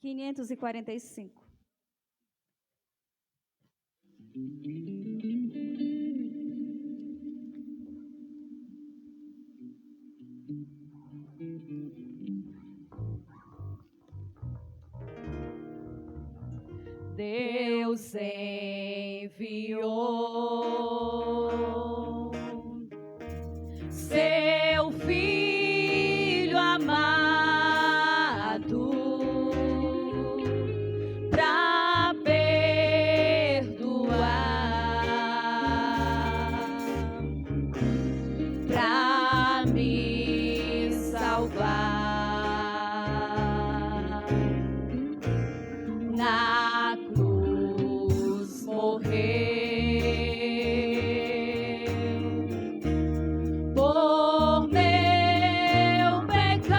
545. Deus enviou seu Filho amado para perdoar, para me salvar. Na cruz morreu por meu pecado,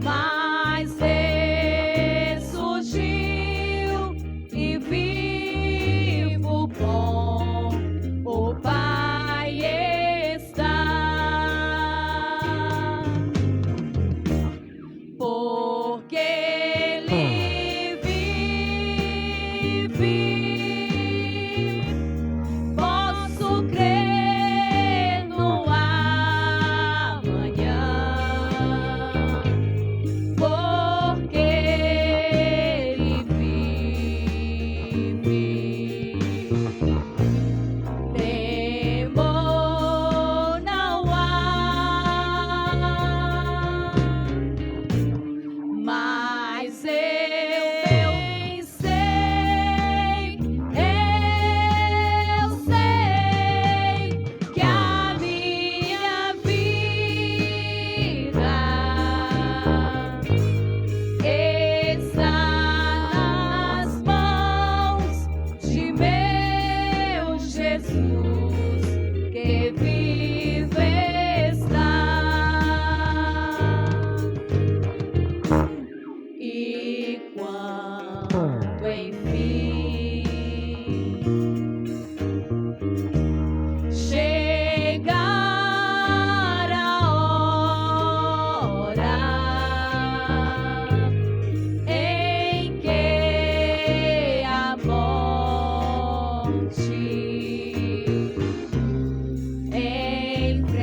mas ressurgiu e vivo com o Pai está. Porque Ele vive, posso crer no amanhã. Porque Ele vive, temor não há. Mas eu sei que a minha vida está nas mãos de meu Jesus, que vive está. E quando enfim chegar a hora em que a morte enfrentarei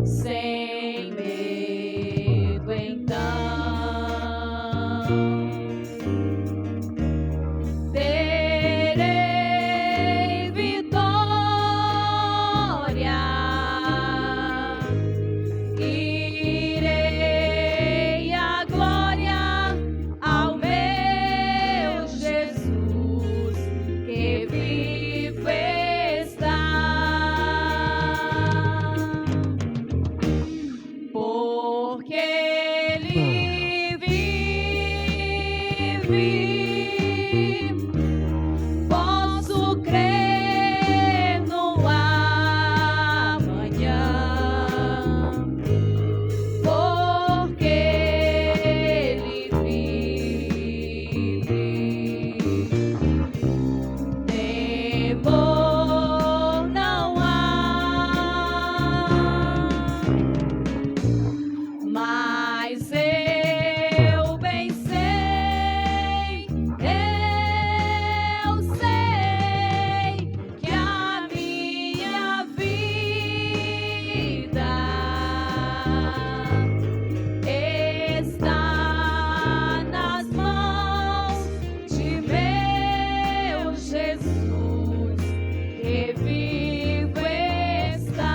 sem medo, então terei vitória, irei à glória ao meu Jesus, que vivo está. Porque Ele vive, posso crer no amanhã. Porque Ele vive, temor não há. Mas eu bem sei que a minha vida está nas mãos de meu Jesus, que vivo está.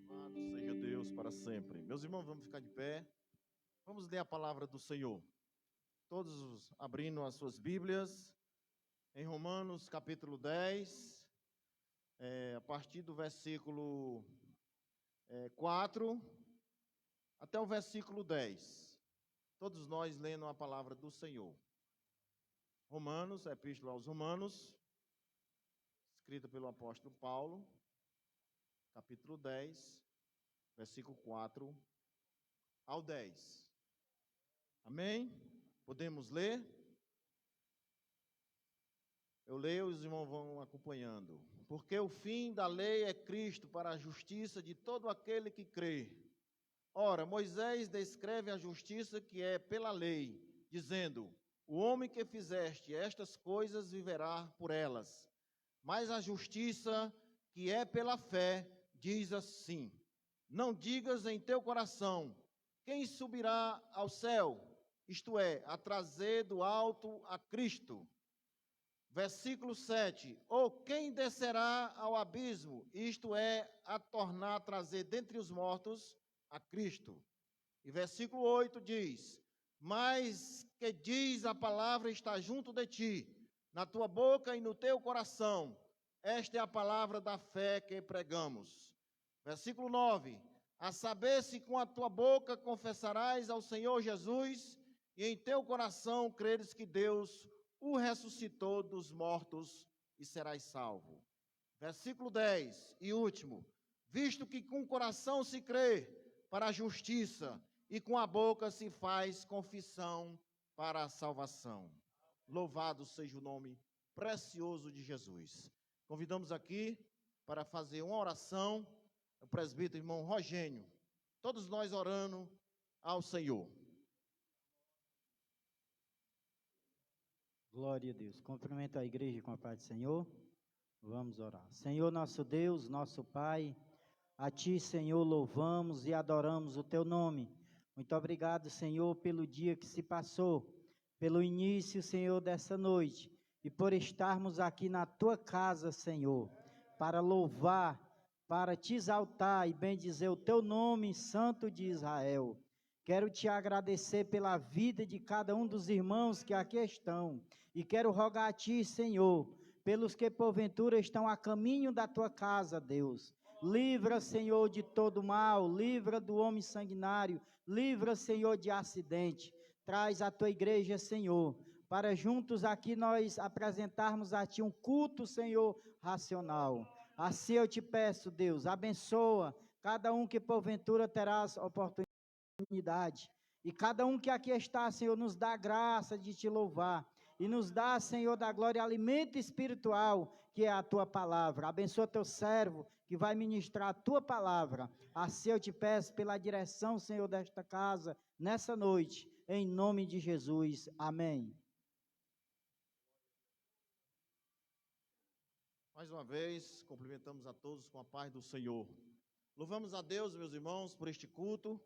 Louvado seja Deus para sempre. Meus irmãos, vamos ficar de pé. Vamos ler a palavra do Senhor. Todos abrindo as suas Bíblias em Romanos capítulo 10, a partir do versículo 4 até o versículo 10. Todos nós lendo a palavra do Senhor. Romanos, Epístola aos Romanos, escrita pelo apóstolo Paulo, capítulo 10, versículo 4 ao 10. Amém? Podemos ler? Eu leio e os irmãos vão acompanhando. Porque o fim da lei é Cristo para a justiça de todo aquele que crê. Ora, Moisés descreve a justiça que é pela lei, dizendo: o homem que fizeste estas coisas viverá por elas. Mas a justiça que é pela fé diz assim: não digas em teu coração: quem subirá ao céu? Isto é, a trazer do alto a Cristo. Versículo 7, ou quem descerá ao abismo? Isto é, a tornar a trazer dentre os mortos a Cristo. E versículo 8 diz: mas que diz a palavra está junto de ti, na tua boca e no teu coração. Esta é a palavra da fé que pregamos. Versículo 9, a saber se com a tua boca confessarás ao Senhor Jesus e em teu coração creres que Deus o ressuscitou dos mortos e serás salvo. Versículo 10 e último, visto que com o coração se crê para a justiça e com a boca se faz confissão para a salvação. Louvado seja o nome precioso de Jesus. Convidamos aqui para fazer uma oração o presbítero irmão Rogênio, todos nós orando ao Senhor. Glória a Deus. Cumprimento a igreja com a paz do Senhor. Vamos orar. Senhor nosso Deus, nosso Pai, a Ti, Senhor, louvamos e adoramos o Teu nome. Muito obrigado, Senhor, pelo dia que se passou, pelo início, Senhor, dessa noite, e por estarmos aqui na Tua casa, Senhor, para louvar, para Te exaltar e bendizer o Teu nome, Santo de Israel. Quero Te agradecer pela vida de cada um dos irmãos que aqui estão, e quero rogar a Ti, Senhor, pelos que porventura estão a caminho da Tua casa, Deus. Livra, Senhor, de todo mal, livra do homem sanguinário, livra, Senhor, de acidente. Traz a Tua igreja, Senhor, para juntos aqui nós apresentarmos a Ti um culto, Senhor, racional. Assim eu te peço, Deus, abençoa cada um que porventura terá as oportunidades. E cada um que aqui está, Senhor, nos dá graça de Te louvar. E nos dá, Senhor, da glória, alimento espiritual, que é a Tua palavra. Abençoa Teu servo, que vai ministrar a Tua palavra. Assim eu te peço pela direção, Senhor, desta casa, nessa noite, em nome de Jesus. Amém. Mais uma vez, cumprimentamos a todos com a paz do Senhor. Louvamos a Deus, meus irmãos, por este culto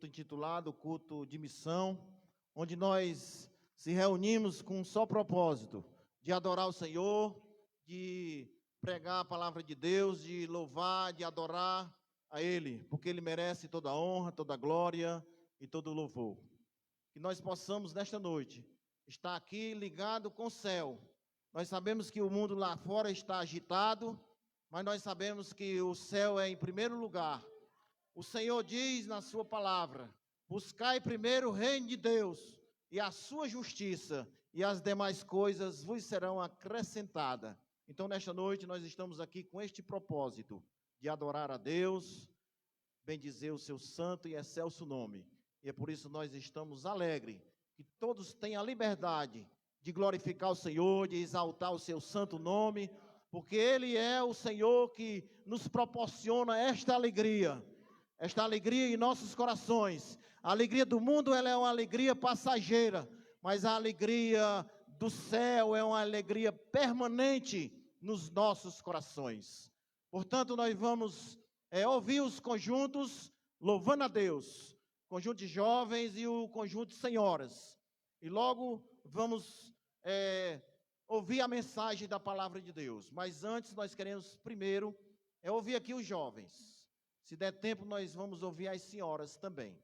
intitulado Culto de Missão, onde nós se reunimos com um só propósito, de adorar o Senhor, de pregar a palavra de Deus, de louvar, de adorar a Ele, porque Ele merece toda a honra, toda a glória e todo o louvor. Que nós possamos, nesta noite, estar aqui ligado com o céu. Nós sabemos que o mundo lá fora está agitado, mas nós sabemos que o céu é em primeiro lugar. O Senhor diz na sua palavra: buscai primeiro o reino de Deus e a sua justiça, e as demais coisas vos serão acrescentadas. Então, nesta noite, nós estamos aqui com este propósito, de adorar a Deus, bendizer o seu santo e excelso nome. E é por isso que nós estamos alegres, que todos tenham a liberdade de glorificar o Senhor, de exaltar o seu santo nome, porque Ele é o Senhor que nos proporciona esta alegria em nossos corações. A alegria do mundo, ela é uma alegria passageira, mas a alegria do céu é uma alegria permanente nos nossos corações. Portanto, nós vamos ouvir os conjuntos louvando a Deus, conjunto de jovens e o conjunto de senhoras. E logo vamos ouvir a mensagem da palavra de Deus. Mas antes nós queremos primeiro ouvir aqui os jovens. Se der tempo, nós vamos ouvir as senhoras também.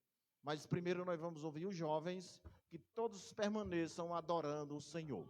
Mas primeiro nós vamos ouvir os jovens, que todos permaneçam adorando o Senhor.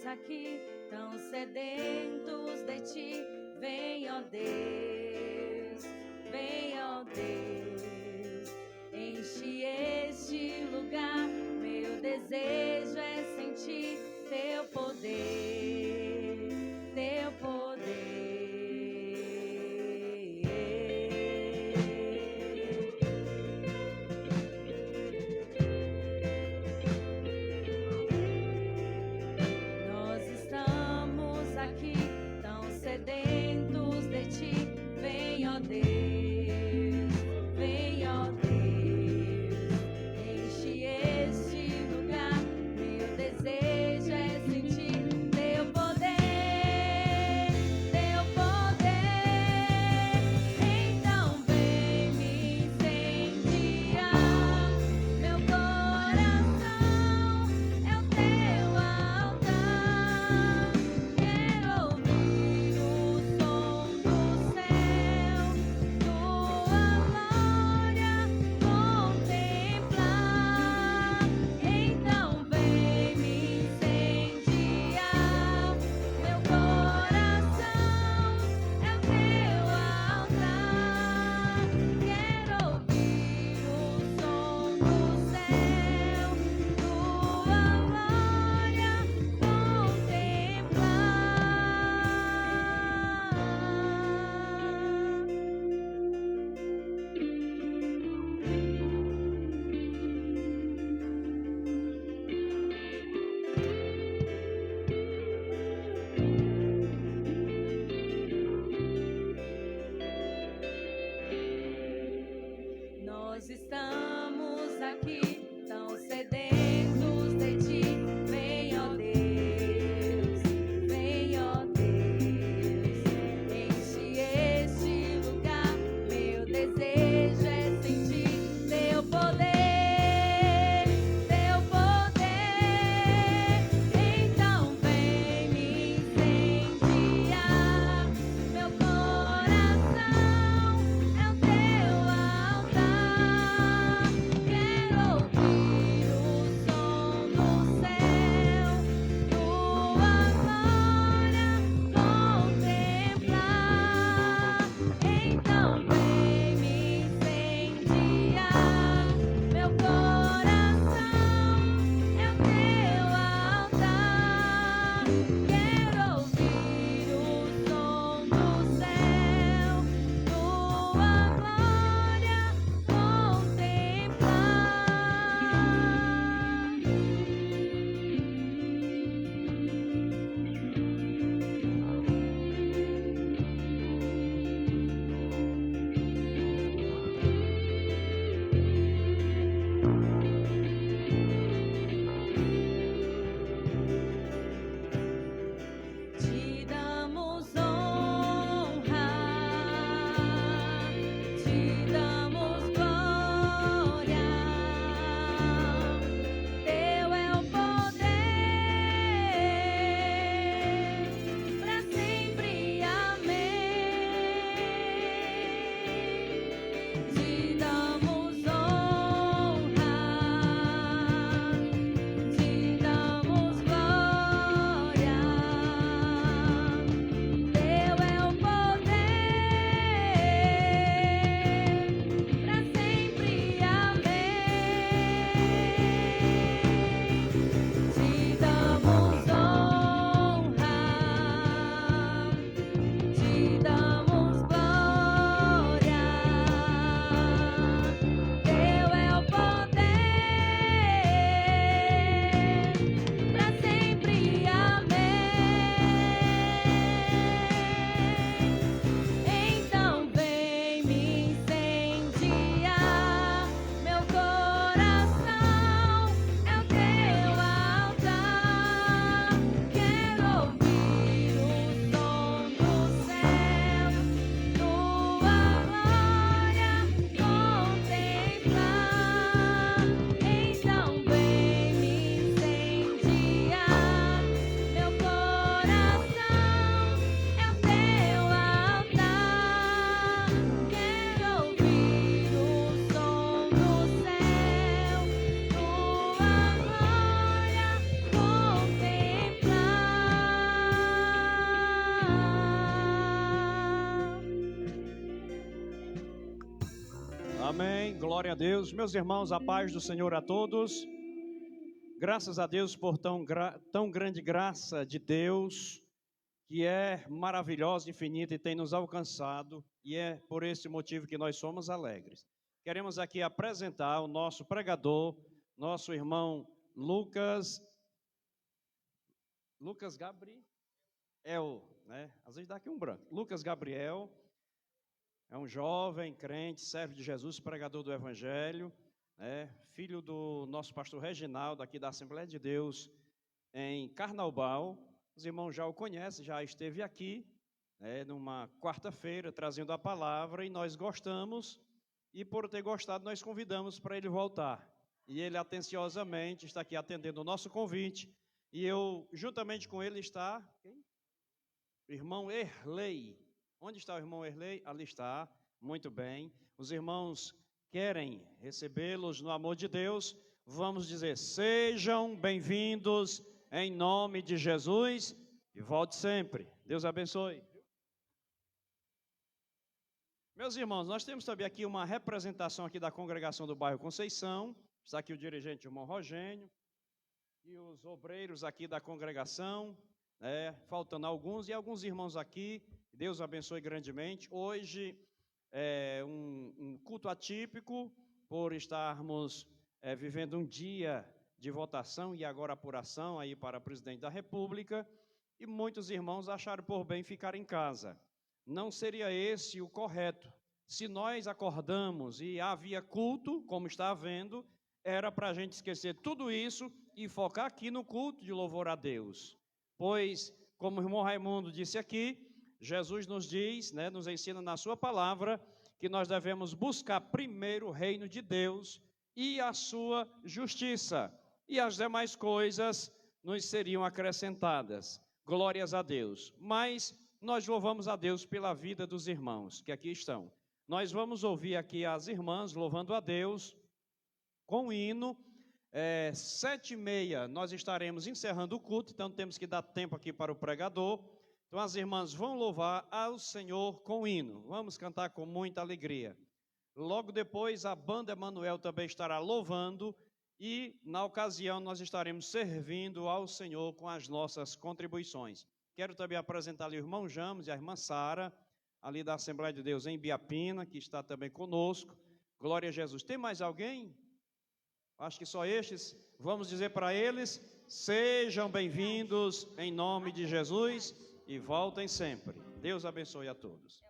aqui, tão sedentos de ti. Vem, ó Deus, vem, ó Deus, enche este lugar. Meu desejo é sentir teu poder, teu poder. Nós estamos aqui, tão sedentos de ti. Vem, ó Deus, vem, ó Deus, enche este lugar. Meu desejo é sentir teu poder. Amém, glória a Deus. Meus irmãos, a paz do Senhor a todos. Graças a Deus por tão grande graça de Deus, que é maravilhosa, infinita e tem nos alcançado, e é por esse motivo que nós somos alegres. Queremos aqui apresentar o nosso pregador, nosso irmão Lucas Gabriel, né? Às vezes dá aqui um branco. Lucas Gabriel é um jovem crente, servo de Jesus, pregador do Evangelho, né? Filho do nosso pastor Reginaldo, aqui da Assembleia de Deus, em Carnaubal. Os irmãos já o conhecem, já esteve aqui, né, numa quarta-feira, trazendo a palavra, e nós gostamos, e por ter gostado, nós convidamos para ele voltar. E ele atenciosamente está aqui atendendo o nosso convite, e eu, juntamente com ele, está quem? O irmão Erlei. Onde está o irmão Erlei? Ali está, muito bem. Os irmãos querem recebê-los no amor de Deus. Vamos dizer, sejam bem-vindos em nome de Jesus e volte sempre. Deus abençoe. Meus irmãos, nós temos também aqui uma representação aqui da congregação do bairro Conceição. Está aqui o dirigente, o irmão Rogênio, e os obreiros aqui da congregação, faltando alguns, e alguns irmãos aqui. Deus abençoe grandemente. Hoje é um culto atípico, por estarmos vivendo um dia de votação e agora apuração aí para presidente da República, e muitos irmãos acharam por bem ficar em casa. Não seria esse o correto. Se nós acordamos e havia culto, como está havendo, era para a gente esquecer tudo isso e focar aqui no culto de louvor a Deus. Pois, como o irmão Raimundo disse aqui, Jesus nos diz, nos ensina na sua palavra, que nós devemos buscar primeiro o reino de Deus e a sua justiça, e as demais coisas nos seriam acrescentadas. Glórias a Deus. Mas nós louvamos a Deus pela vida dos irmãos que aqui estão. Nós vamos ouvir aqui as irmãs louvando a Deus com o hino. 7h30 nós estaremos encerrando o culto, então temos que dar tempo aqui para o pregador. Então as irmãs vão louvar ao Senhor com o hino. Vamos cantar com muita alegria. Logo depois a banda Emanuel também estará louvando, e na ocasião nós estaremos servindo ao Senhor com as nossas contribuições. Quero também apresentar ali o irmão Jamos e a irmã Sara, ali da Assembleia de Deus em Biapina, que está também conosco. Glória a Jesus. Tem mais alguém? Acho que só estes. Vamos dizer para eles, sejam bem-vindos em nome de Jesus e voltem sempre. Deus abençoe a todos.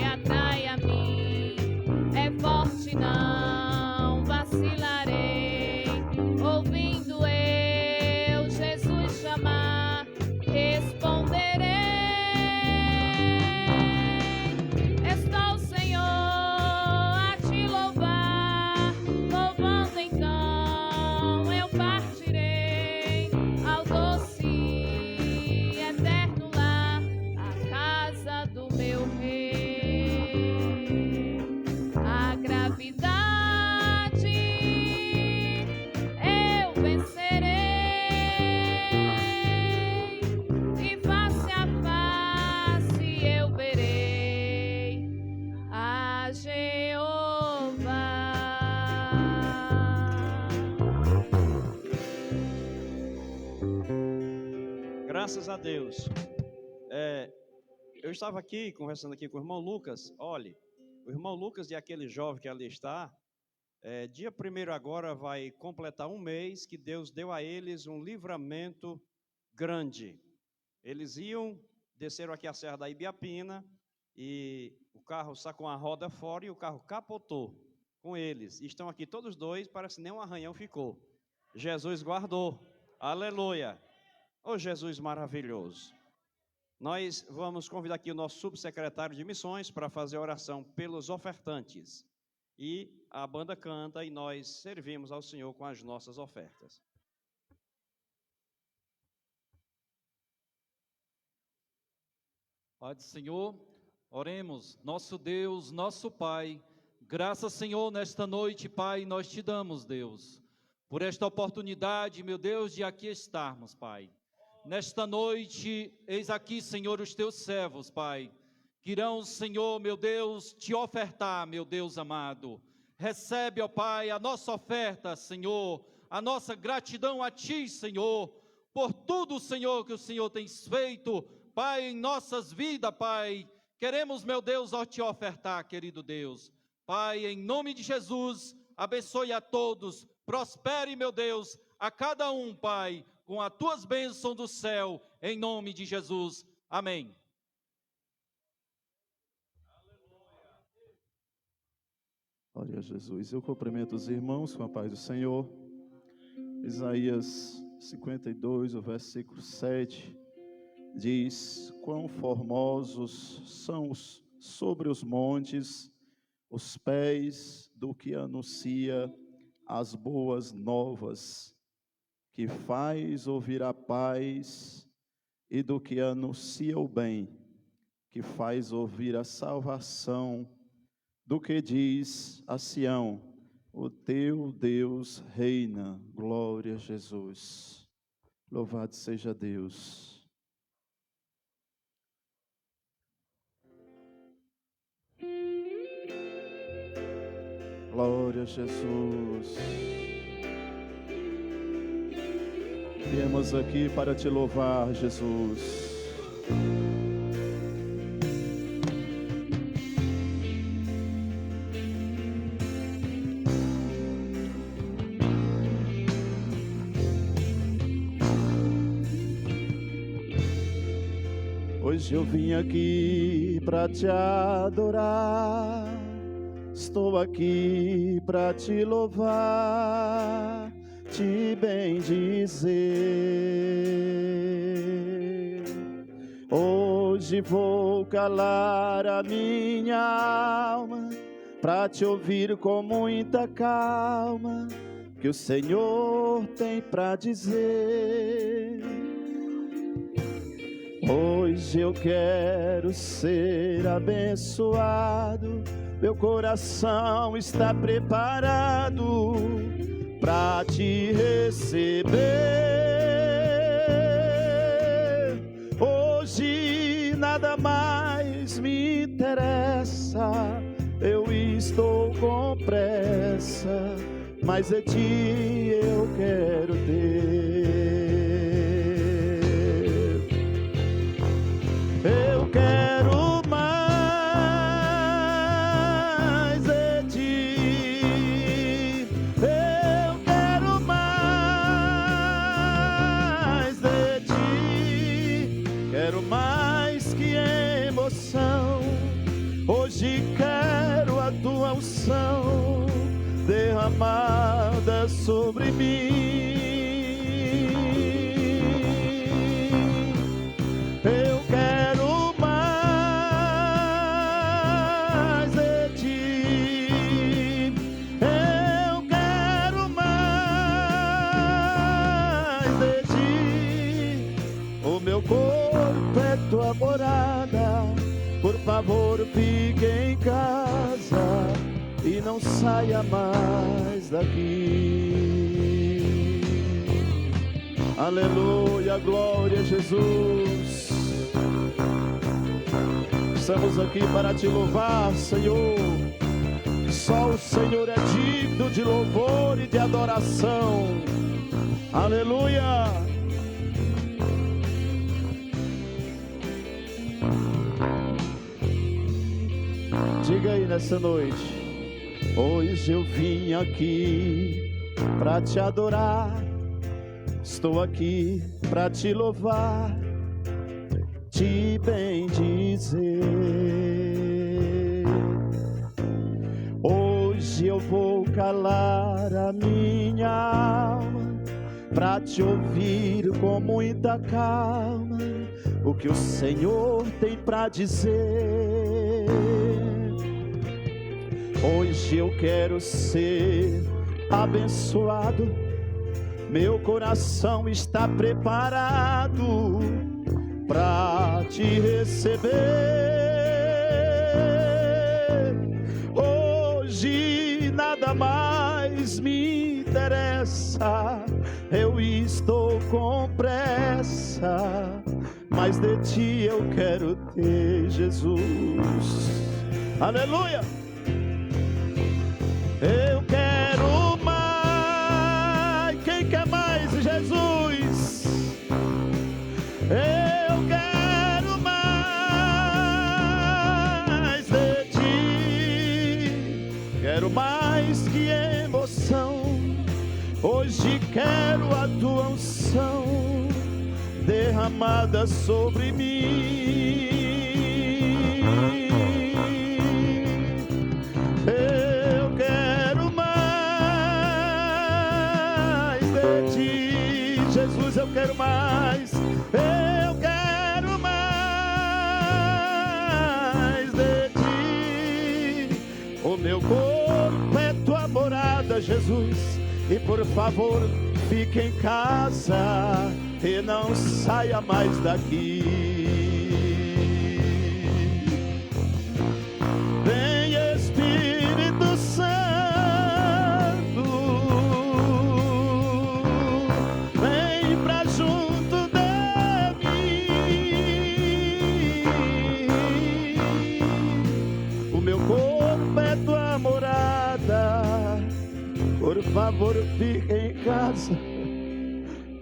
atrai a mim. É forte, não vacilarei. Ouvindo eu Jesus chamar, responderei. Estou, Senhor, a te louvar. Louvando então eu partirei ao doce e eterno lar, a casa do meu rei. A gravidade eu vencerei, e face a face eu verei a Jeová. Graças a Deus. Eu estava aqui conversando aqui com o irmão Lucas. Olhe, o irmão Lucas e aquele jovem que ali está, dia 1º agora vai completar um mês que Deus deu a eles um livramento grande. Eles desceram aqui a Serra da Ibiapina e o carro sacou uma roda fora e o carro capotou com eles. E estão aqui todos dois, parece que nem um arranhão ficou. Jesus guardou. Aleluia. Oh, Jesus maravilhoso. Nós vamos convidar aqui o nosso subsecretário de missões para fazer a oração pelos ofertantes. E a banda canta e nós servimos ao Senhor com as nossas ofertas. Pai do Senhor, oremos. Nosso Deus, nosso Pai, graças, Senhor, nesta noite, Pai, nós te damos, Deus, por esta oportunidade, meu Deus, de aqui estarmos, Pai. Nesta noite, eis aqui, Senhor, os teus servos, Pai, que irão, Senhor, meu Deus, te ofertar, meu Deus amado. Recebe, ó Pai, a nossa oferta, Senhor, a nossa gratidão a Ti, Senhor, por tudo, Senhor, que o Senhor tem feito, Pai, em nossas vidas, Pai. Queremos, meu Deus, ó te ofertar, querido Deus. Pai, em nome de Jesus, abençoe a todos, prospere, meu Deus, a cada um, Pai, com as tuas bênçãos do céu, em nome de Jesus. Amém. Glória a Jesus. Eu cumprimento os irmãos com a paz do Senhor. Isaías 52, o versículo 7, diz: quão formosos são sobre os montes os pés do que anuncia as boas novas, que faz ouvir a paz, e do que anuncia o bem, que faz ouvir a salvação, do que diz a Sião: o teu Deus reina. Glória a Jesus. Louvado seja Deus. Glória a Jesus. Viemos aqui para te louvar, Jesus. Hoje eu vim aqui para te adorar, estou aqui para te louvar, te bendizer. Hoje vou calar a minha alma, para te ouvir com muita calma, que o Senhor tem para dizer. Hoje eu quero ser abençoado, meu coração está preparado para te receber. Hoje nada mais me interessa, eu estou com pressa, mas de ti eu quero ter. Eu quero mais de ti, eu quero mais de ti, quero mais que emoção, Hoje quero a tua unção derramada sobre mim. Eu quero mais de ti. Eu quero mais de ti. O meu corpo é tua morada. Por favor, fique em casa e não saia mais daqui. Aleluia, glória a Jesus. Estamos aqui para te louvar, Senhor. Só o Senhor é digno de louvor e de adoração. Aleluia. Diga aí nessa noite: hoje eu vim aqui para te adorar, estou aqui para te louvar, te bendizer. Hoje eu vou calar a minha alma para te ouvir com muita calma o que o Senhor tem para dizer. Hoje eu quero ser abençoado, meu coração está preparado para te receber. Hoje nada mais me interessa, eu estou com pressa, mas de ti eu quero ter, Jesus. Aleluia! Eu quero mais. Quem quer mais, Jesus? Eu quero mais de ti. Quero mais que emoção. Hoje quero a tua unção derramada sobre mim. Jesus, eu quero mais, eu quero mais de ti. O meu corpo é tua morada, Jesus, e por favor, fique em casa e não saia mais daqui. Vem, Espírito Santo. Por favor, fique em casa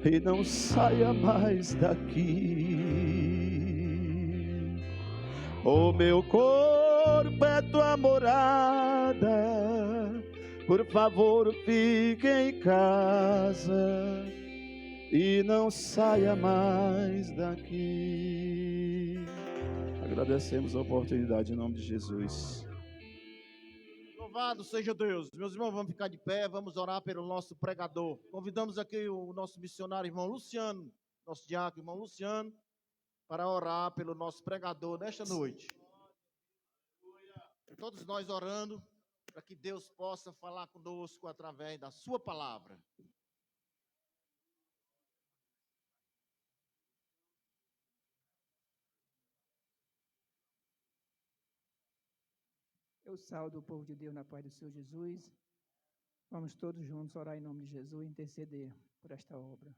e não saia mais daqui. O meu corpo é tua morada. Por favor, fique em casa e não saia mais daqui. Agradecemos a oportunidade em nome de Jesus. Louvado seja Deus. Meus irmãos, vamos ficar de pé, vamos orar pelo nosso pregador. Convidamos aqui o nosso missionário, irmão Luciano, nosso diácono, irmão Luciano, para orar pelo nosso pregador nesta noite. Todos nós orando para que Deus possa falar conosco através da sua palavra. Eu saúdo o povo de Deus na paz do Senhor Jesus. Vamos todos juntos orar em nome de Jesus e interceder por esta obra.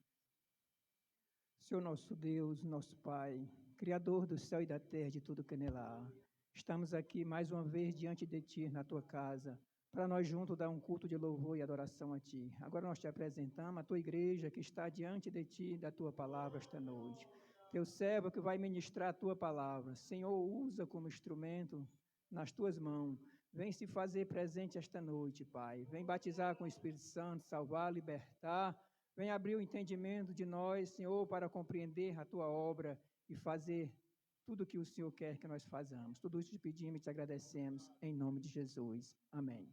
Senhor nosso Deus, nosso Pai, Criador do céu e da terra, de tudo que nela há, estamos aqui mais uma vez diante de Ti, na Tua casa, para nós juntos dar um culto de louvor e adoração a Ti. Agora nós te apresentamos a Tua igreja que está diante de Ti, da Tua palavra esta noite. Teu servo que vai ministrar a Tua palavra, Senhor, usa como instrumento nas Tuas mãos. Vem se fazer presente esta noite, Pai. Vem batizar com o Espírito Santo, salvar, libertar. Vem abrir o entendimento de nós, Senhor, para compreender a Tua obra e fazer tudo que o Senhor quer que nós façamos. Tudo isso te pedimos e te agradecemos, em nome de Jesus. Amém.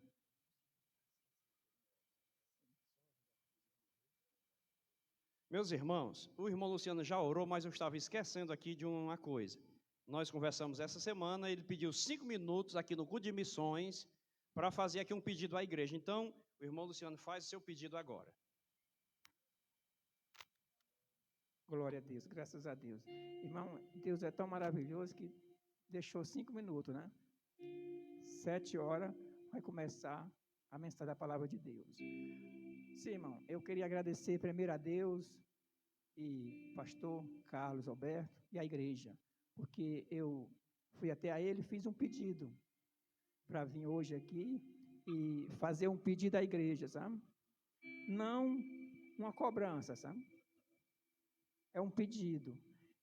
Meus irmãos, o irmão Luciano já orou, mas eu estava esquecendo aqui de uma coisa. Nós conversamos essa semana, ele pediu 5 minutos aqui no culto de missões para fazer aqui um pedido à igreja. Então, o irmão Luciano faz o seu pedido agora. Glória a Deus, graças a Deus. Irmão, Deus é tão maravilhoso que deixou 5 minutos, né? 7 horas vai começar a mensagem da palavra de Deus. Sim, irmão, eu queria agradecer primeiro a Deus e pastor Carlos Alberto e a igreja, porque eu fui até a ele e fiz um pedido para vir hoje aqui e fazer um pedido à igreja, sabe? Não uma cobrança, sabe? É um pedido.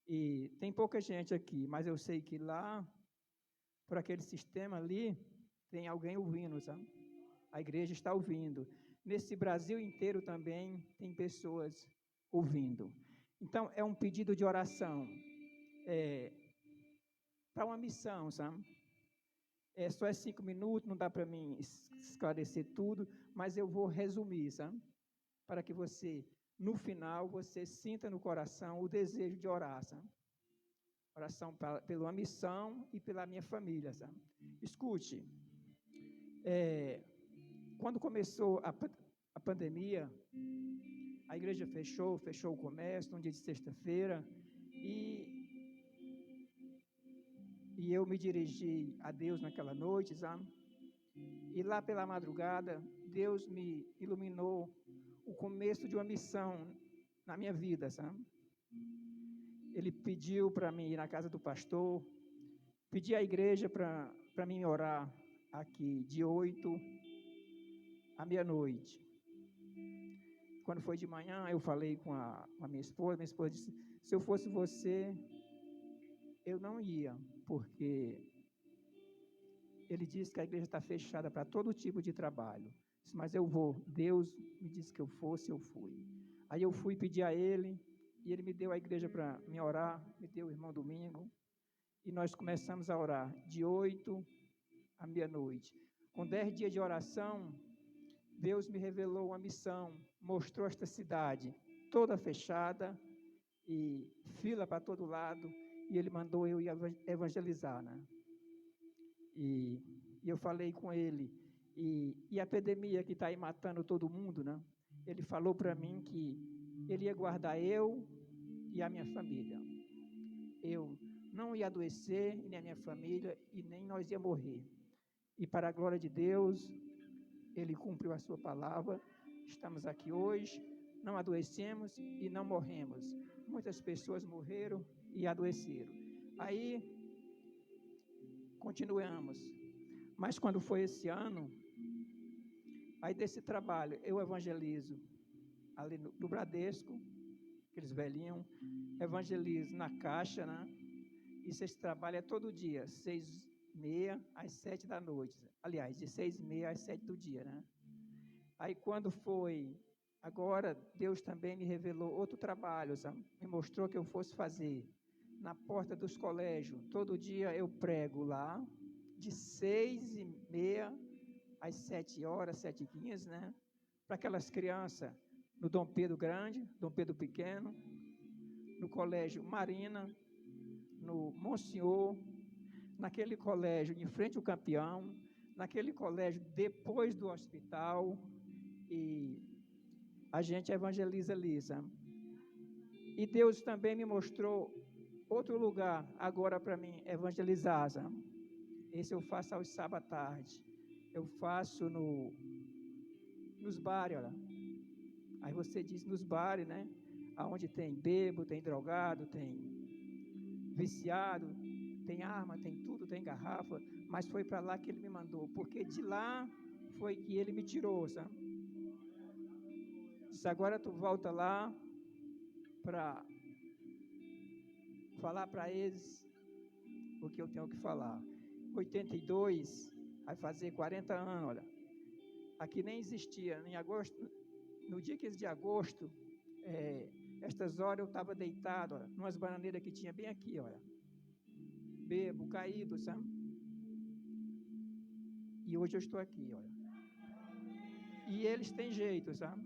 E tem pouca gente aqui, mas eu sei que lá, por aquele sistema ali, tem alguém ouvindo, sabe? A igreja está ouvindo. Nesse Brasil inteiro também tem pessoas ouvindo. Então, é um pedido de oração para uma missão, sabe? Só 5 minutos, não dá para mim esclarecer tudo, mas eu vou resumir, sabe? Para que você, no final, você sinta no coração o desejo de orar, sabe? Oração pela uma missão e pela minha família, sabe? Escute, quando começou a pandemia, a igreja fechou o comércio num dia de sexta-feira e eu me dirigi a Deus naquela noite, sabe? E lá pela madrugada, Deus me iluminou o começo de uma missão na minha vida, sabe? Ele pediu para mim ir na casa do pastor, pedi à igreja para mim orar aqui de 8 à meia-noite. Quando foi de manhã, eu falei com a minha esposa disse, se eu fosse você, eu não ia, porque ele disse que a igreja está fechada para todo tipo de trabalho. Disse, mas eu vou, Deus me disse que eu fosse, eu fui. Aí eu fui pedir a ele, e ele me deu a igreja para me orar, me deu o irmão Domingo, e nós começamos a orar de 8 à meia-noite. Com 10 dias de oração, Deus me revelou uma missão, mostrou esta cidade toda fechada, e fila para todo lado, e ele mandou eu ir evangelizar, né? E eu falei com ele, e a epidemia que está aí matando todo mundo, né? Ele falou para mim que ele ia guardar eu e a minha família. Eu não ia adoecer, nem a minha família, e nem nós ia morrer. E para a glória de Deus, ele cumpriu a sua palavra. Estamos aqui hoje, não adoecemos e não morremos. Muitas pessoas morreram e adoeceram. Aí, continuamos. Mas quando foi esse ano, aí desse trabalho, eu evangelizo ali no Bradesco, aqueles velhinhos, evangelizo na Caixa, né? E esse trabalho é todo dia, 6h30 às 7 da noite. Aliás, de 6h30 às 7 do dia, né? Aí quando foi, agora Deus também me revelou outro trabalho, sabe? Me mostrou que eu fosse fazer na porta dos colégios. Todo dia eu prego lá, de 6h30 às 7 horas, 7h15, né? Para aquelas crianças no Dom Pedro Grande, Dom Pedro Pequeno, no Colégio Marina, no Monsenhor, naquele colégio em frente ao Campeão, naquele colégio depois do hospital, e a gente evangeliza ali, sabe? E Deus também me mostrou outro lugar agora para mim evangelizar, sabe? Esse eu faço aos sábados à tarde. Eu faço nos bares, olha. Aí você diz nos bares, né? Aonde tem bêbado, tem drogado, tem viciado, tem arma, tem tudo, tem garrafa, mas foi para lá que ele me mandou, porque de lá foi que ele me tirou, sabe? Disse, agora tu volta lá para falar para eles o que eu tenho que falar. 82, vai fazer 40 anos, olha. Aqui nem existia, em agosto, no dia 15 de agosto, estas horas eu estava deitado, olha, numas bananeiras que tinha bem aqui, olha. bebo, caído, sabe? E hoje eu estou aqui, olha. E eles têm jeito, sabe?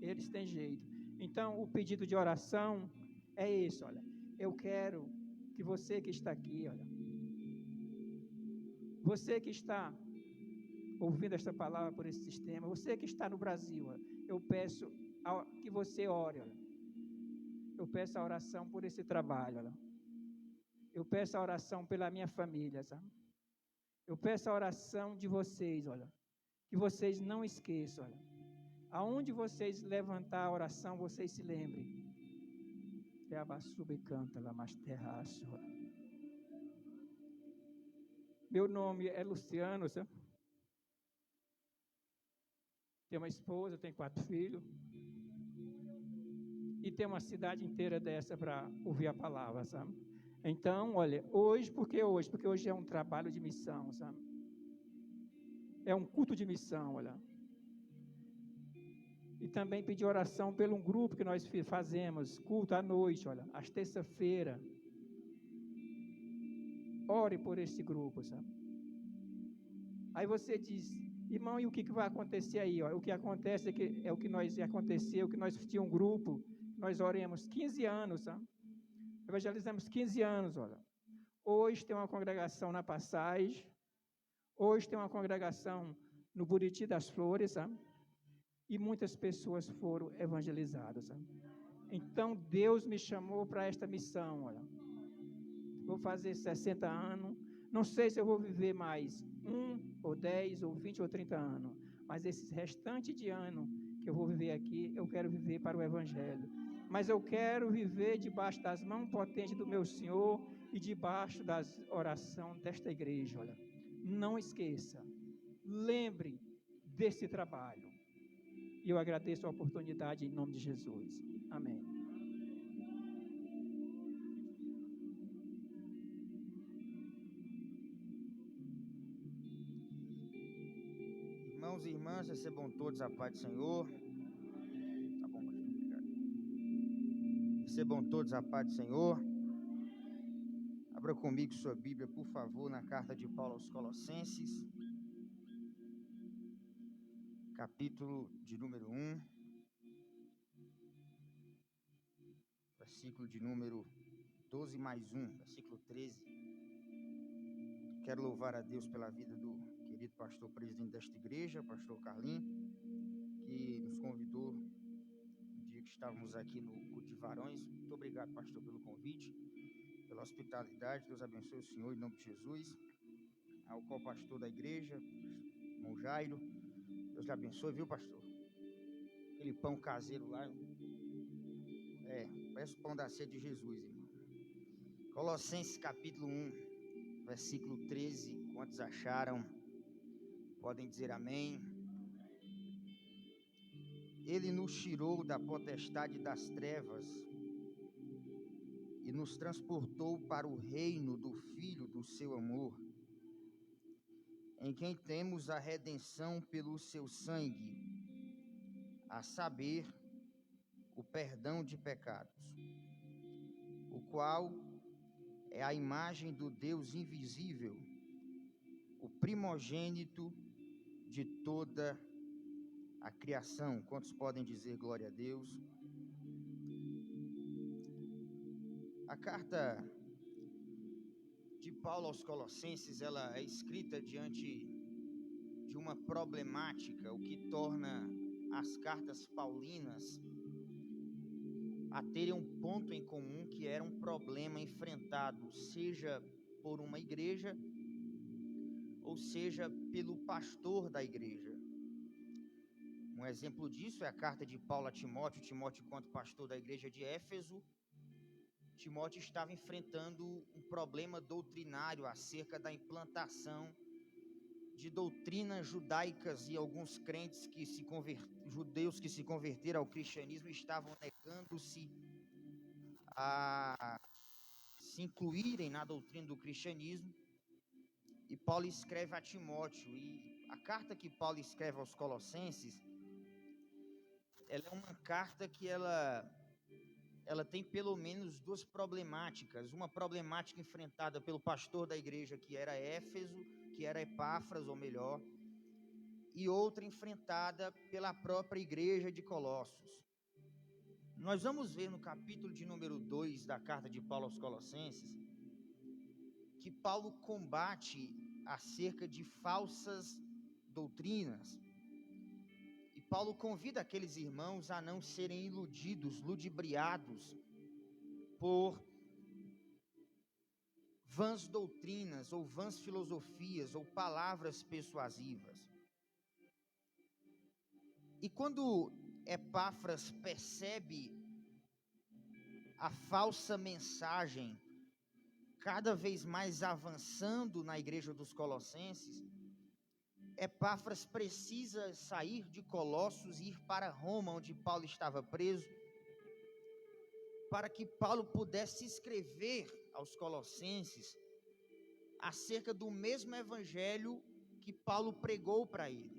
Eles têm jeito. Então, o pedido de oração é esse, olha. Eu quero que você que está aqui, olha, você que está ouvindo esta palavra por esse sistema, você que está no Brasil, olha, eu peço que você ore, olha. Eu peço a oração por esse trabalho, olha. Eu peço a oração pela minha família, sabe? Eu peço a oração de vocês, olha. Que vocês não esqueçam, olha. Aonde vocês levantar a oração, vocês se lembrem. Canta lá mais terraço. Meu nome é Luciano, sabe? Tenho uma esposa, tenho 4 filhos. E tem uma cidade inteira dessa para ouvir a palavra, sabe? Então, olha, hoje? Porque hoje é um trabalho de missão, sabe? É um culto de missão, olha. E também pedir oração pelo um grupo que nós fazemos, culto à noite, olha, às terça-feira. Ore por esse grupo, sabe? Aí você diz, irmão, e o que vai acontecer aí? Ó? O que acontece é o que nós aconteceu, que nós tínhamos um grupo, nós oremos 15 anos, sabe? Evangelizamos 15 anos, olha. Hoje tem uma congregação na Passagem, hoje tem uma congregação no Buriti das Flores, sabe? E muitas pessoas foram evangelizadas, sabe? Então, Deus me chamou para esta missão, olha. Vou fazer 60 anos, não sei se eu vou viver mais 1, ou 10, ou 20, ou 30 anos, mas esse restante de ano que eu vou viver aqui, eu quero viver para o Evangelho. Mas eu quero viver debaixo das mãos potentes do meu Senhor e debaixo das orações desta igreja, olha. Não esqueça, lembre desse trabalho. E eu agradeço a oportunidade em nome de Jesus. Amém. Irmãos e irmãs, recebam todos a paz do Senhor. Tá bom, pastor, obrigado. Recebam todos a paz do Senhor. Abra comigo sua Bíblia, por favor, na carta de Paulo aos Colossenses, capítulo de número 1, versículo de número 12 mais 1, versículo 13. Quero louvar a Deus pela vida do querido pastor presidente desta igreja, pastor Carlinhos, que nos convidou no dia que estávamos aqui no culto de varões. Muito obrigado, pastor, pelo convite, pela hospitalidade. Deus abençoe o senhor em nome de Jesus. Ao co-pastor da igreja, irmão Jairo, Deus lhe abençoe, viu, pastor? Aquele pão caseiro lá, parece o pão da ceia de Jesus, irmão. Colossenses capítulo 1, versículo 13, quantos acharam? Podem dizer amém. Ele nos tirou da potestade das trevas e nos transportou para o reino do Filho do seu amor, em quem temos a redenção pelo seu sangue, a saber, o perdão de pecados, o qual é a imagem do Deus invisível, o primogênito de toda a criação. Quantos podem dizer glória a Deus? A carta de Paulo aos Colossenses, ela é escrita diante de uma problemática, o que torna as cartas paulinas a terem um ponto em comum, que era um problema enfrentado, seja por uma igreja, ou seja, pelo pastor da igreja. Um exemplo disso é a carta de Paulo a Timóteo. Timóteo, enquanto pastor da igreja de Éfeso, Timóteo estava enfrentando um problema doutrinário acerca da implantação de doutrinas judaicas, e alguns crentes judeus que se converteram ao cristianismo estavam negando-se a se incluírem na doutrina do cristianismo. E Paulo escreve a Timóteo, e a carta que Paulo escreve aos Colossenses, ela é uma carta que ela ela tem pelo menos duas problemáticas. Uma problemática enfrentada pelo pastor da igreja, que era Éfeso, que era Epáfras, ou melhor, e outra enfrentada pela própria igreja de Colossos. Nós vamos ver no capítulo de número 2 da carta de Paulo aos Colossenses, que Paulo combate acerca de falsas doutrinas. E Paulo convida aqueles irmãos a não serem iludidos, ludibriados por vãs doutrinas, ou vãs filosofias, ou palavras persuasivas. E quando Epáfras percebe a falsa mensagem cada vez mais avançando na igreja dos Colossenses, Epáfras precisa sair de Colossos e ir para Roma, onde Paulo estava preso, para que Paulo pudesse escrever aos Colossenses acerca do mesmo evangelho que Paulo pregou para ele.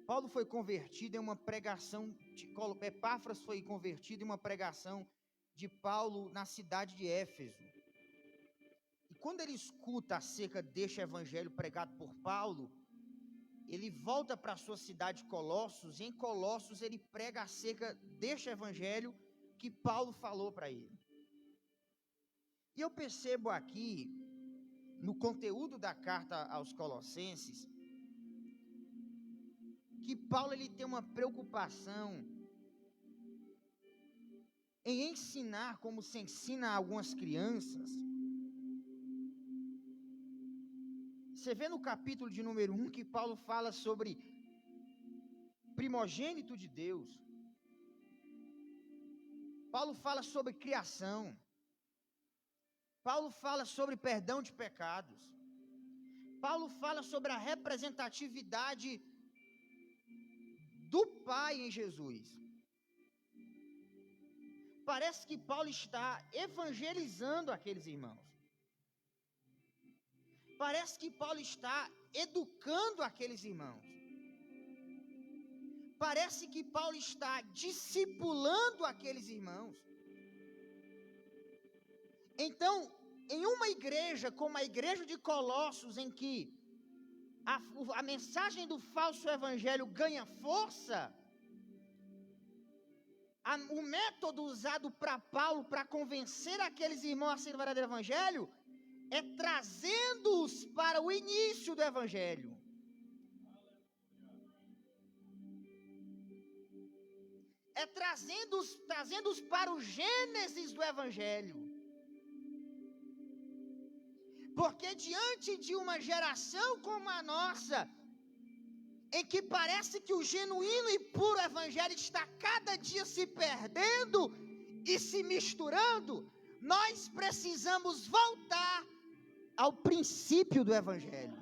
Paulo foi convertido em uma pregação, Epáfras foi convertido em uma pregação de Paulo na cidade de Éfeso. E quando ele escuta acerca deste evangelho pregado por Paulo, ele volta para a sua cidade Colossos, e em Colossos ele prega acerca deste evangelho que Paulo falou para ele. E eu percebo aqui, no conteúdo da carta aos Colossenses, que Paulo ele tem uma preocupação em ensinar como se ensina a algumas crianças. Você vê no capítulo de número 1 que Paulo fala sobre primogênito de Deus. Paulo fala sobre criação. Paulo fala sobre perdão de pecados. Paulo fala sobre a representatividade do Pai em Jesus. Parece que Paulo está evangelizando aqueles irmãos. Parece que Paulo está educando aqueles irmãos. Parece que Paulo está discipulando aqueles irmãos. Então, em uma igreja como a igreja de Colossos, em que a mensagem do falso evangelho ganha força, o método usado para Paulo para convencer aqueles irmãos a ser o verdadeiro evangelho é trazendo-os para o início do evangelho. É trazendo-os para o gênesis do evangelho. Porque diante de uma geração como a nossa, em que parece que o genuíno e puro evangelho está cada dia se perdendo e se misturando, nós precisamos voltar ao princípio do evangelho.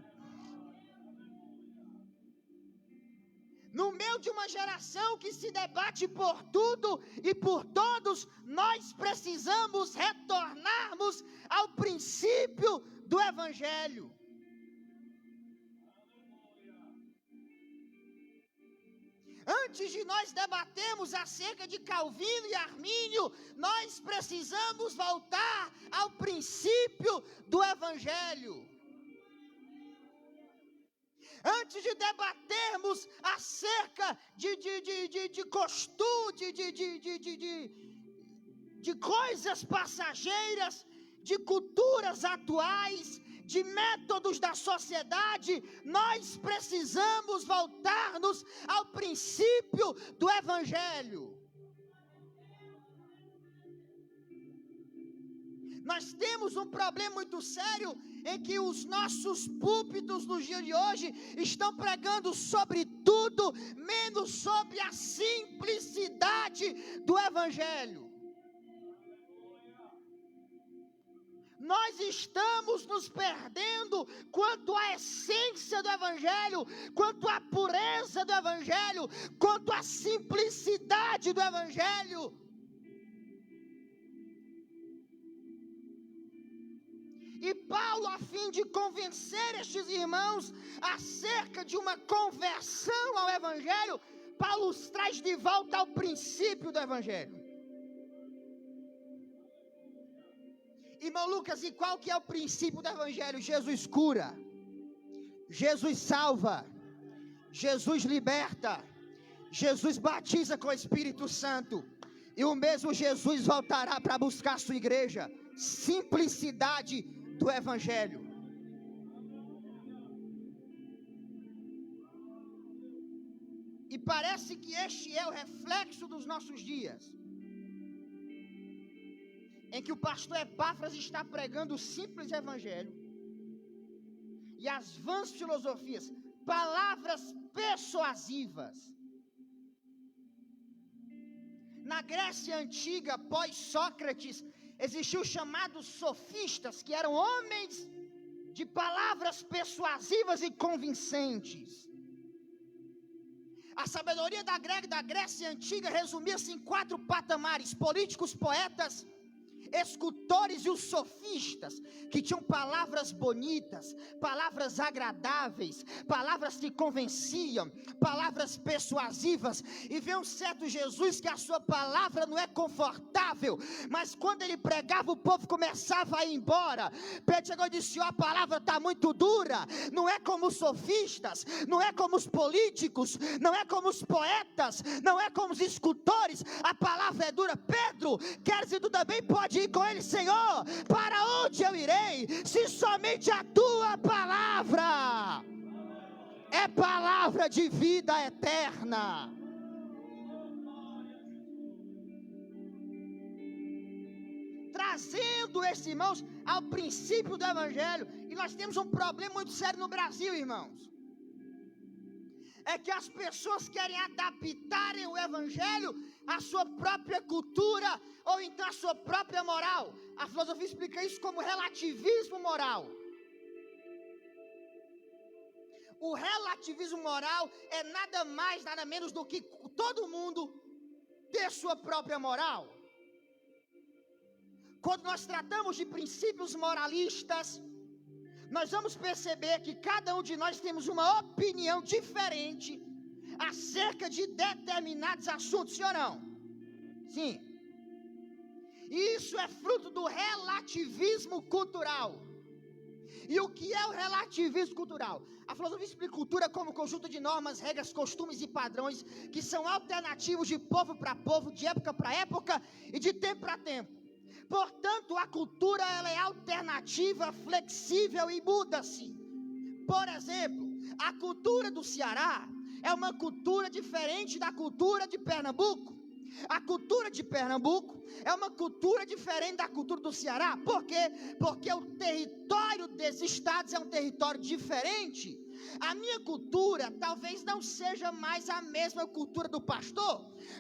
No meio de uma geração que se debate por tudo e por todos, nós precisamos retornarmos ao princípio do evangelho. Antes de nós debatermos acerca de Calvino e Armínio, nós precisamos voltar ao princípio do evangelho. Antes de debatermos acerca de costume, de coisas passageiras, de culturas atuais, de métodos da sociedade, nós precisamos voltar-nos ao princípio do evangelho. Nós temos um problema muito sério em que os nossos púlpitos nos dias de hoje estão pregando sobre tudo, menos sobre a simplicidade do evangelho. Nós estamos nos perdendo quanto à essência do evangelho, quanto à pureza do evangelho, quanto à simplicidade do evangelho. E Paulo, a fim de convencer estes irmãos acerca de uma conversão ao evangelho, Paulo os traz de volta ao princípio do evangelho. Irmão Lucas, e qual que é o princípio do Evangelho? Jesus cura, Jesus salva, Jesus liberta, Jesus batiza com o Espírito Santo, e o mesmo Jesus voltará para buscar a sua igreja. Simplicidade do Evangelho. E parece que este é o reflexo dos nossos dias, em que o pastor Epáfras está pregando o simples Evangelho, e as vãs filosofias, palavras persuasivas. Na Grécia Antiga, pós-Sócrates, existiam os chamados sofistas, que eram homens de palavras persuasivas e convincentes. A sabedoria da Grécia Antiga resumia-se em 4 patamares: políticos, poetas, escultores e os sofistas, que tinham palavras bonitas, palavras agradáveis, palavras que convenciam, palavras persuasivas. E vê um certo Jesus que a sua palavra não é confortável, mas quando ele pregava o povo começava a ir embora. Pedro chegou e disse: a palavra está muito dura, não é como os sofistas, não é como os políticos, não é como os poetas, não é como os escultores, a palavra é dura. Pedro, queres e tu também pode ir com ele? Senhor, para onde eu irei, se somente a tua palavra é palavra de vida eterna. Trazendo esses irmãos ao princípio do Evangelho. E nós temos um problema muito sério no Brasil, irmãos, é que as pessoas querem adaptarem o Evangelho à sua própria cultura, ou então à sua própria moral. A filosofia explica isso como relativismo moral. O relativismo moral é nada mais, nada menos do que todo mundo ter sua própria moral. Quando nós tratamos de princípios moralistas, nós vamos perceber que cada um de nós temos uma opinião diferente acerca de determinados assuntos, sim ou não? Sim. Isso é fruto do relativismo cultural. E o que é o relativismo cultural? A filosofia explica cultura como conjunto de normas, regras, costumes e padrões que são alternativos de povo para povo, de época para época e de tempo para tempo. Portanto, a cultura ela é alternativa, flexível e muda-se. Por exemplo, a cultura do Ceará é uma cultura diferente da cultura de Pernambuco. A cultura de Pernambuco é uma cultura diferente da cultura do Ceará. Por quê? Porque o território desses estados é um território diferente. A minha cultura talvez não seja mais a mesma cultura do pastor,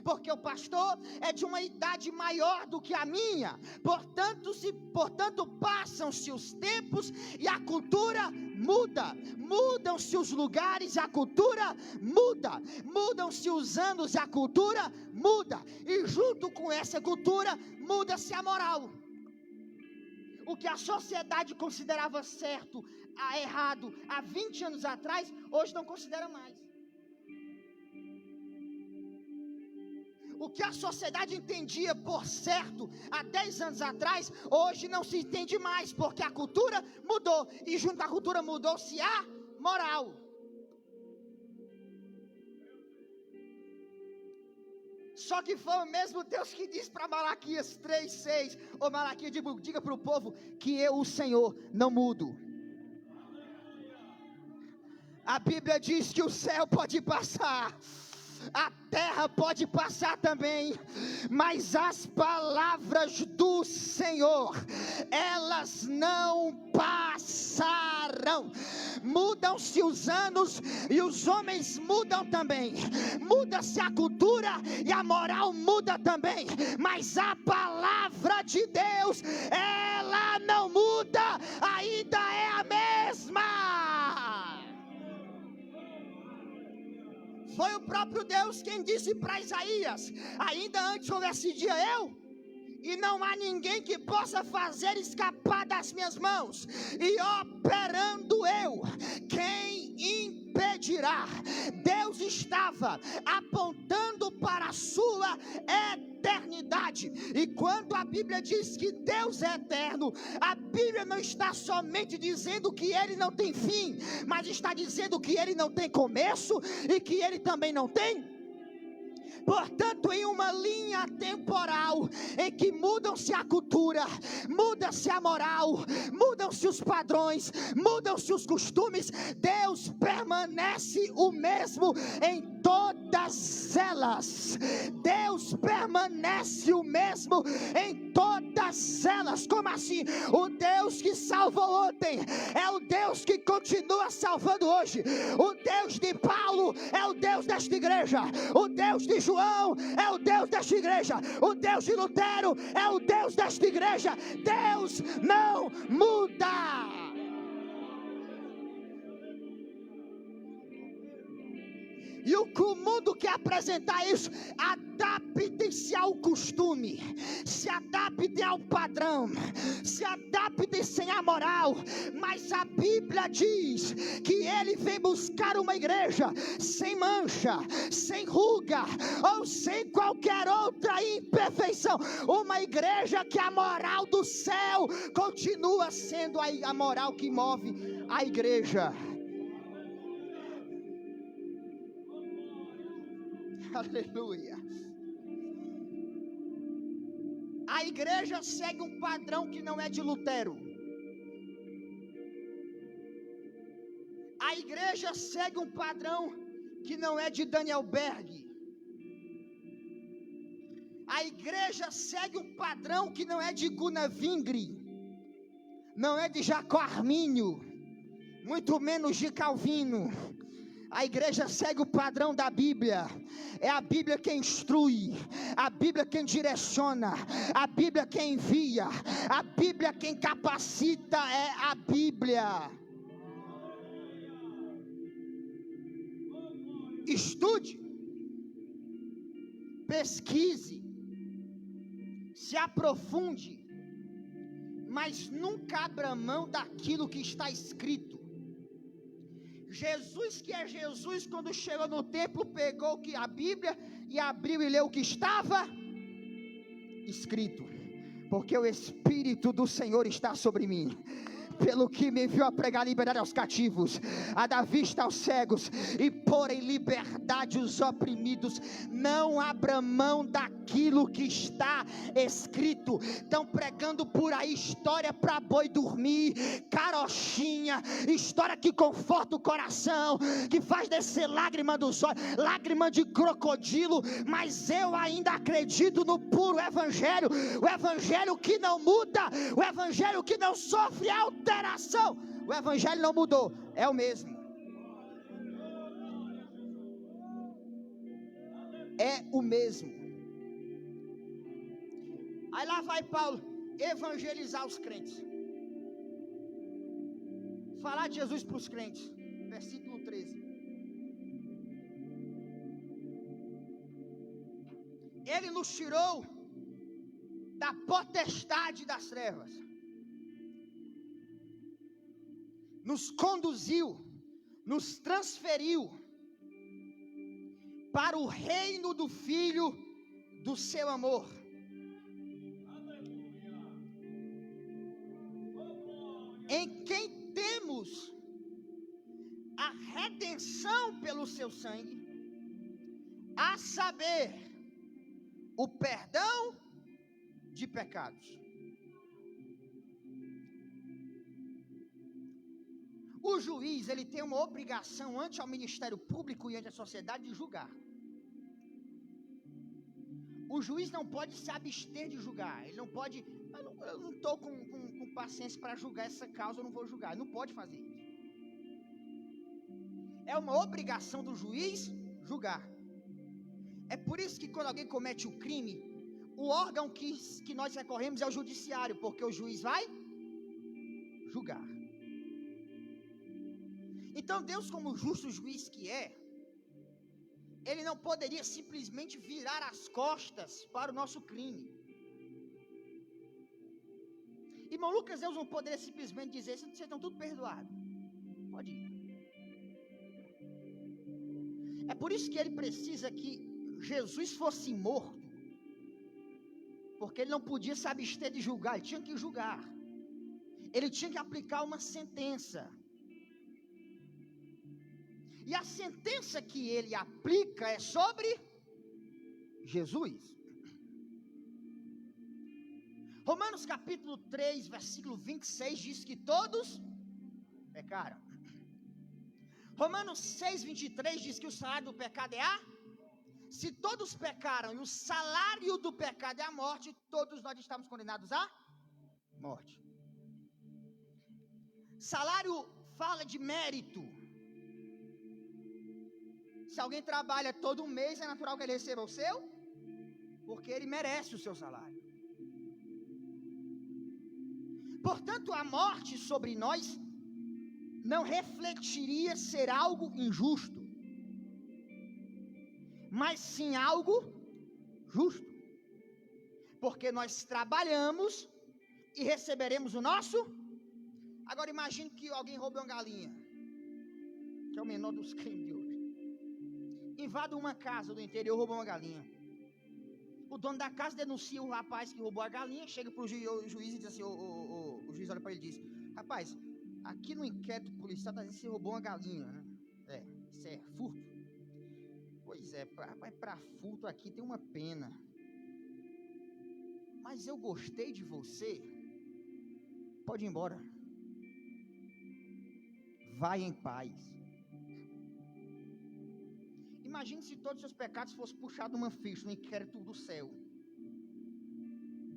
porque o pastor é de uma idade maior do que a minha. Portanto, passam-se os tempos e a cultura muda. Mudam-se os lugares e a cultura muda. Mudam-se os anos e a cultura muda. E junto com essa cultura muda-se a moral. O que a sociedade considerava certo, errado, há 20 anos atrás, hoje não considera mais. O que a sociedade entendia por certo há 10 anos atrás, hoje não se entende mais, porque a cultura mudou, e junto à cultura mudou-se a moral. Só que foi o mesmo Deus que disse para Malaquias 3:6, ô Malaquias, diga para o povo que eu, o Senhor, não mudo. A Bíblia diz que o céu pode passar, a terra pode passar também, mas as palavras do Senhor, elas não passarão. Mudam-se os anos e os homens mudam também, muda-se a cultura e a moral muda também, mas a palavra de Deus, ela não muda, ainda é a mesma. Foi o próprio Deus quem disse para Isaías: ainda antes houvesse dia eu, e não há ninguém que possa fazer escapar das minhas mãos, e operando eu, quem impedirá? Deus estava apontando para a sua eternidade. eternidade. E quando a Bíblia diz que Deus é eterno, a Bíblia não está somente dizendo que Ele não tem fim, mas está dizendo que Ele não tem começo e que Ele também não tem. Portanto, em uma linha temporal em que mudam-se a cultura, muda-se a moral, mudam-se os padrões, mudam-se os costumes, Deus permanece o mesmo em todas elas. Deus permanece o mesmo em todas elas. Como assim? O Deus que salvou ontem é o Deus que continua salvando hoje. O Deus de Paulo é o Deus desta igreja. O Deus de João é o Deus desta igreja. O Deus de Lutero é o Deus desta igreja. Deus não muda. E o que o mundo quer apresentar isso, adaptem-se ao costume, se adaptem ao padrão, se adaptem-se à moral. Mas a Bíblia diz que Ele vem buscar uma igreja sem mancha, sem ruga ou sem qualquer outra imperfeição. Uma igreja que a moral do céu continua sendo a moral que move a igreja. Aleluia. A igreja segue um padrão que não é de Lutero. A igreja segue um padrão que não é de Daniel Berg. A igreja segue um padrão que não é de Gunnar Vingre, não é de Jacó Armínio, muito menos de Calvino. A igreja segue o padrão da Bíblia. É a Bíblia quem instrui, a Bíblia quem direciona, a Bíblia quem envia, a Bíblia quem capacita, é a Bíblia. Estude, pesquise, se aprofunde, mas nunca abra mão daquilo que está escrito. Jesus, que é Jesus, quando chegou no templo, pegou a Bíblia e abriu e leu o que estava escrito, porque o Espírito do Senhor está sobre mim, pelo que me enviou a pregar liberdade aos cativos, a dar vista aos cegos e pôr em liberdade os oprimidos. Não abra mão daquilo que está escrito. Estão pregando por aí história para boi dormir, carochinha, história que conforta o coração, que faz descer lágrima dos olhos, lágrima de crocodilo. Mas eu ainda acredito no puro evangelho, o evangelho que não muda, o evangelho que não sofre alteração. O evangelho não mudou, é o mesmo. É o mesmo. Aí lá vai Paulo evangelizar os crentes, falar de Jesus para os crentes. Versículo 13. Ele nos tirou da potestade das trevas, nos conduziu, nos transferiu para o reino do Filho do seu amor. Em quem temos a redenção pelo seu sangue, a saber, o perdão de pecados. O juiz, ele tem uma obrigação ante ao Ministério Público e ante a sociedade de julgar. O juiz não pode se abster de julgar. Ele não pode, eu não estou com paciência para julgar essa causa, eu não vou julgar. Ele não pode fazer isso. É uma obrigação do juiz julgar. É por isso que quando alguém comete o crime, o órgão que nós recorremos é o judiciário, porque o juiz vai julgar. Então Deus, como justo juiz que é, Ele não poderia simplesmente virar as costas para o nosso crime. Irmão Lucas, Deus não poderia simplesmente dizer: vocês estão tudo perdoados, pode ir. É por isso que Ele precisa que Jesus fosse morto porque ele não podia se abster de julgar, ele tinha que julgar. Ele tinha que aplicar uma sentença. E a sentença que ele aplica é sobre Jesus. Romanos capítulo 3, versículo 26 diz que todos pecaram. Romanos 6, 23 diz que o salário do pecado é a... Se todos pecaram e o salário do pecado é a morte, todos nós estamos condenados à morte. Salário fala de mérito. Se alguém trabalha todo mês, é natural que ele receba o seu, porque ele merece o seu salário. Portanto, a morte sobre nós não refletiria ser algo injusto, mas sim algo justo, porque nós trabalhamos e receberemos o nosso. Agora imagine que alguém roube uma galinha, que é o menor dos crimes de hoje. Invada uma casa do interior, rouba uma galinha. O dono da casa denuncia o rapaz que roubou a galinha, chega para o juiz e diz assim, o juiz olha para ele e diz: rapaz, aqui no inquérito policial está dizendo que você roubou uma galinha, né? Isso é furto. Pois é, para furto aqui tem uma pena. Mas eu gostei de você, pode ir embora. Vai em paz. Imagine se todos os seus pecados fossem puxados numa ficha, no inquérito do céu.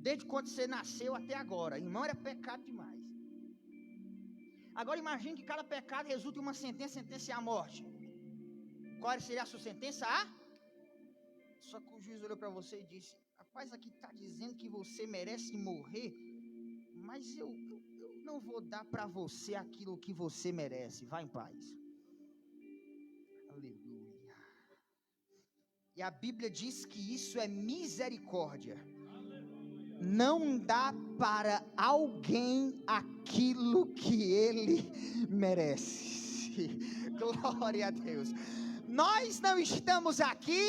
Desde quando você nasceu até agora. Irmão, era pecado demais. Agora imagine que cada pecado resulta em uma sentença à morte. Qual seria a sua sentença? Só que o juiz olhou para você e disse: rapaz, aqui está dizendo que você merece morrer, mas eu não vou dar para você aquilo que você merece. Vá em paz. Aleluia. E a Bíblia diz que isso é misericórdia. Não dá para alguém aquilo que ele merece. Glória a Deus. Nós não estamos aqui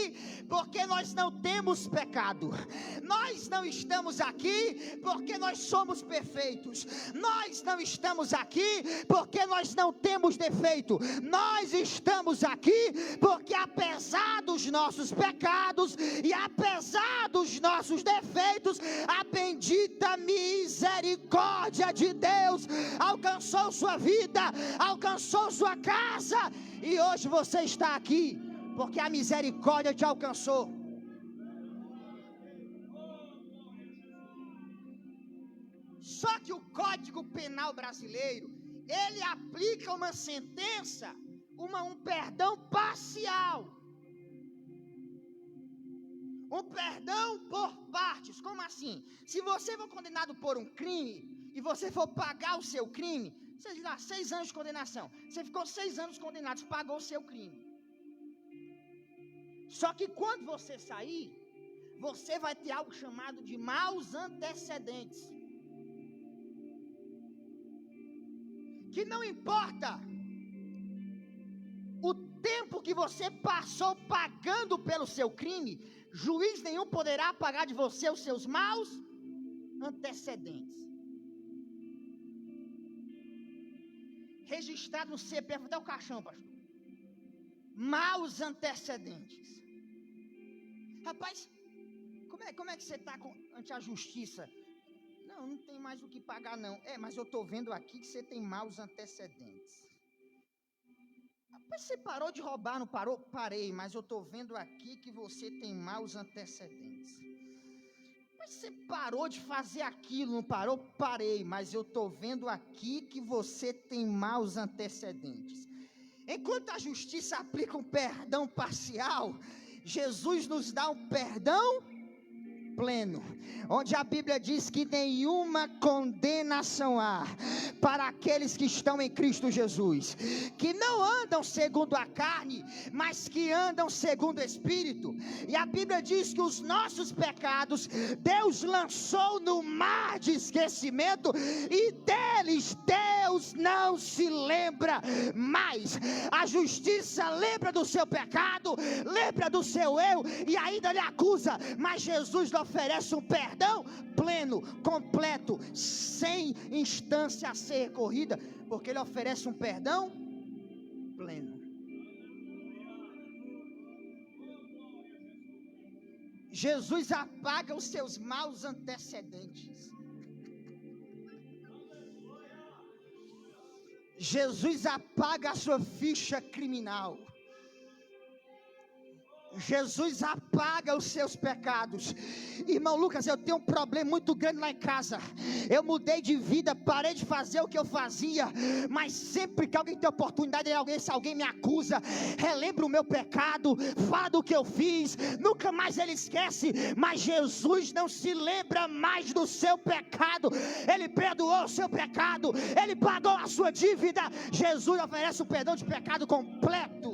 porque nós não temos pecado. Nós não estamos aqui porque nós somos perfeitos. Nós não estamos aqui porque nós não temos defeito. Nós estamos aqui porque apesar dos nossos pecados e apesar dos nossos defeitos, a bendita misericórdia de Deus alcançou sua vida, alcançou sua casa. E hoje você está aqui porque a misericórdia te alcançou. Só que o Código Penal brasileiro, ele aplica uma sentença, um perdão parcial. Um perdão por partes. Como assim? Se você for condenado por um crime e você for pagar o seu crime, você dá 6 anos de condenação. Você ficou 6 anos condenado, pagou o seu crime. Só que quando você sair, você vai ter algo chamado de maus antecedentes. Que não importa o tempo que você passou pagando pelo seu crime, juiz nenhum poderá pagar de você os seus maus antecedentes. Registrado no CPF, até o caixão, pastor. Maus antecedentes. Rapaz, como é que você está ante a justiça? Não tem mais o que pagar não. Mas eu estou vendo aqui que você tem maus antecedentes. Rapaz, você parou de roubar, não parou? Parei, mas eu estou vendo aqui que você tem maus antecedentes. Mas você parou de fazer aquilo, não parou? Parei, mas eu estou vendo aqui que você tem maus antecedentes. Enquanto a justiça aplica um perdão parcial, Jesus nos dá um perdão pleno, onde a Bíblia diz que nenhuma condenação há para aqueles que estão em Cristo Jesus, que não andam segundo a carne, mas que andam segundo o Espírito. E a Bíblia diz que os nossos pecados Deus lançou no mar de esquecimento, e deles Deus não se lembra mais. A justiça lembra do seu pecado, lembra do seu erro e ainda lhe acusa, mas Jesus não oferece um perdão pleno, completo, sem instância a ser recorrida, porque Ele oferece um perdão pleno. Jesus apaga os seus maus antecedentes. Jesus apaga a sua ficha criminal. Jesus apaga os seus pecados. Irmão Lucas, eu tenho um problema muito grande lá em casa. Eu mudei de vida, parei de fazer o que eu fazia, mas sempre que alguém tem oportunidade, se alguém me acusa, relembra o meu pecado, fala do que eu fiz, nunca mais ele esquece. Mas Jesus não se lembra mais do seu pecado. Ele perdoou o seu pecado, Ele pagou a sua dívida. Jesus oferece o perdão de pecado completo.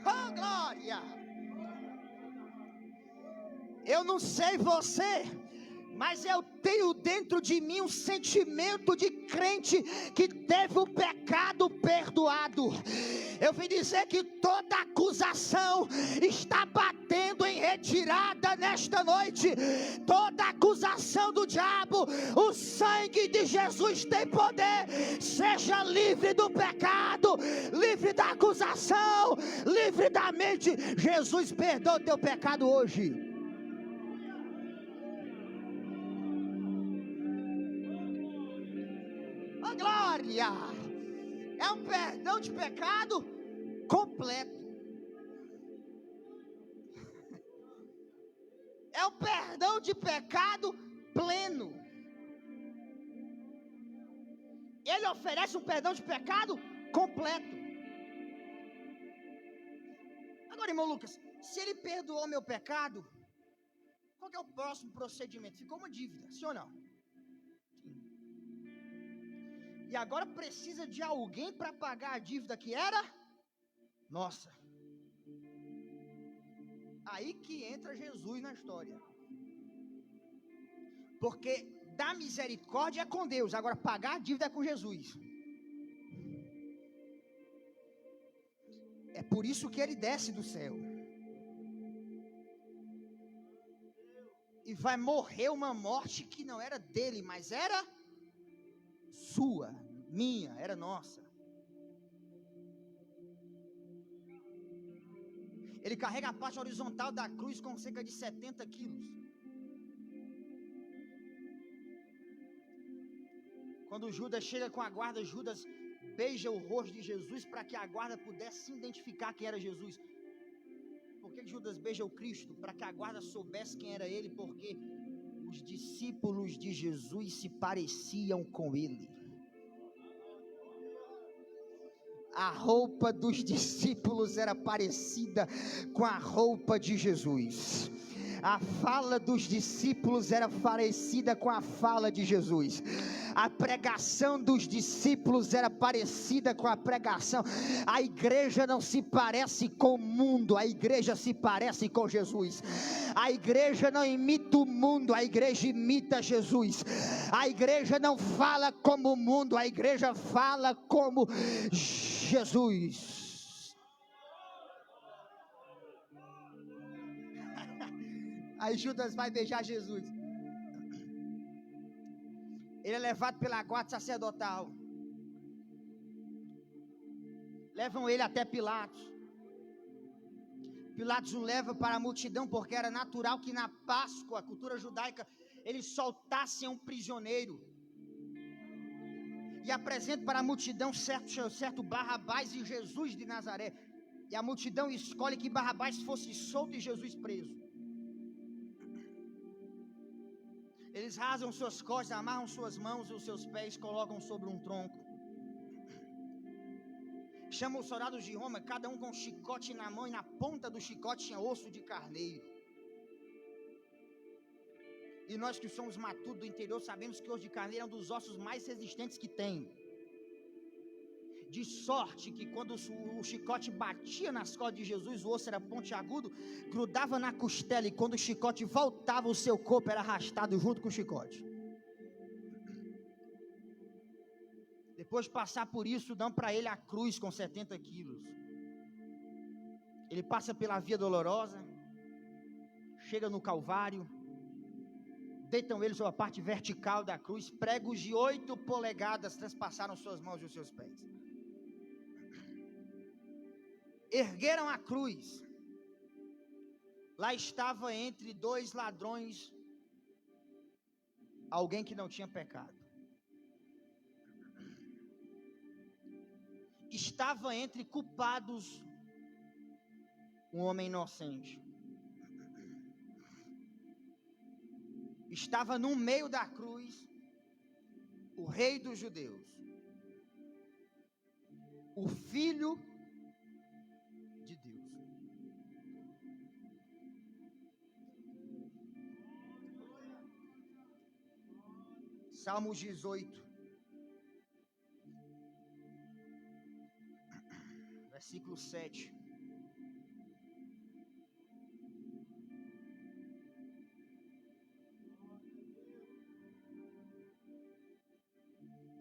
Oh, glória! Eu não sei você, mas eu tenho dentro de mim um sentimento de crente que teve o pecado perdoado. Eu vim dizer que toda acusação está batendo em retirada nesta noite. Toda acusação do diabo, o sangue de Jesus tem poder. Seja livre do pecado, livre da acusação, livre da mente. Jesus perdoa o teu pecado hoje. Oh, glória! É um perdão de pecado completo. É um perdão de pecado pleno. Ele oferece um perdão de pecado completo. Agora, irmão Lucas, se Ele perdoou meu pecado, qual que é o próximo procedimento? Ficou uma dívida, sim ou não? E agora precisa de alguém para pagar a dívida que era nossa. Aí que entra Jesus na história. Porque dar misericórdia é com Deus, agora pagar a dívida é com Jesus. É por isso que Ele desce do céu e vai morrer uma morte que não era dele, mas era sua, minha, era nossa. Ele carrega a parte horizontal da cruz com cerca de 70 quilos. Quando Judas chega com a guarda, Judas beija o rosto de Jesus para que a guarda pudesse identificar quem era Jesus. Por que Judas beija o Cristo? Para que a guarda soubesse quem era ele, porque os discípulos de Jesus se pareciam com ele. A roupa dos discípulos era parecida com a roupa de Jesus. A fala dos discípulos era parecida com a fala de Jesus. A pregação dos discípulos era parecida com a pregação. A igreja não se parece com o mundo, a igreja se parece com Jesus. A igreja não imita o mundo, a igreja imita Jesus. A igreja não fala como o mundo, a igreja fala como Jesus. Aí Judas vai beijar Jesus. Ele é levado pela guarda sacerdotal. Levam ele até Pilatos. Pilatos o leva para a multidão, porque era natural que na Páscoa, a cultura judaica, eles soltassem um prisioneiro. E apresenta para a multidão certo Barrabás e Jesus de Nazaré. E a multidão escolhe que Barrabás fosse solto e Jesus preso. Eles rasam suas costas, amarram suas mãos e os seus pés, colocam sobre um tronco. Chamam os soldados de Roma, cada um com um chicote na mão, e na ponta do chicote tinha osso de carneiro. E nós que somos matutos do interior sabemos que osso de carneiro é um dos ossos mais resistentes que tem. De sorte que quando o chicote batia nas costas de Jesus, o osso era pontiagudo, grudava na costela, e quando o chicote voltava, o seu corpo era arrastado junto com o chicote. Depois de passar por isso, dão para ele a cruz com 70 quilos. Ele passa pela via dolorosa, chega no Calvário, deitam ele sobre a parte vertical da cruz, pregos de 8 polegadas transpassaram suas mãos e os seus pés. Ergueram a cruz. Lá estava entre 2 ladrões, alguém que não tinha pecado. Estava entre culpados, um homem inocente. Estava no meio da cruz, o rei dos judeus, o filho de Deus. Salmos 18, versículo 7.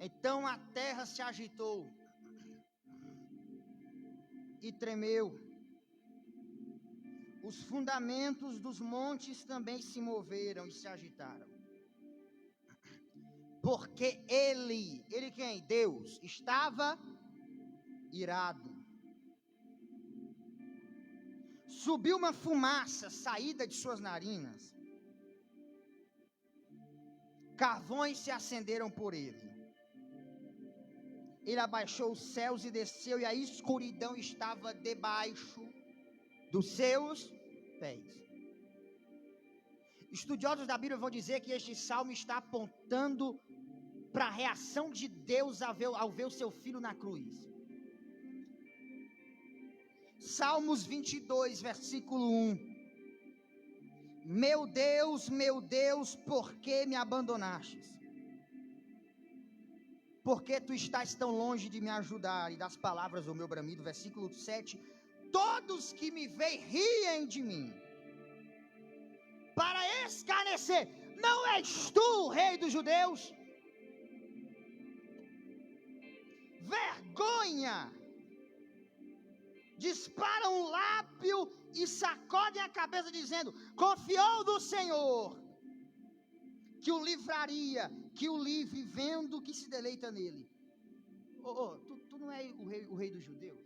Então a terra se agitou e tremeu. Os fundamentos dos montes também se moveram e se agitaram. Porque ele quem? Deus, estava irado. Subiu uma fumaça saída de suas narinas. Carvões se acenderam por ele. Ele abaixou os céus e desceu, e a escuridão estava debaixo dos seus pés. Estudiosos da Bíblia vão dizer que este salmo está apontando para a reação de Deus ao ver o seu filho na cruz. Salmos 22, versículo 1. Meu Deus, por que me abandonastes? Porque tu estás tão longe de me ajudar? E das palavras do meu bramido, versículo 7. Todos que me veem riem de mim, para escarnecer. Não és tu, rei dos judeus? Vergonha! Disparam um lábio e sacodem a cabeça, dizendo: confiou no Senhor, que o livraria, que o livre, vendo que se deleita nele. Tu não é o rei dos judeus?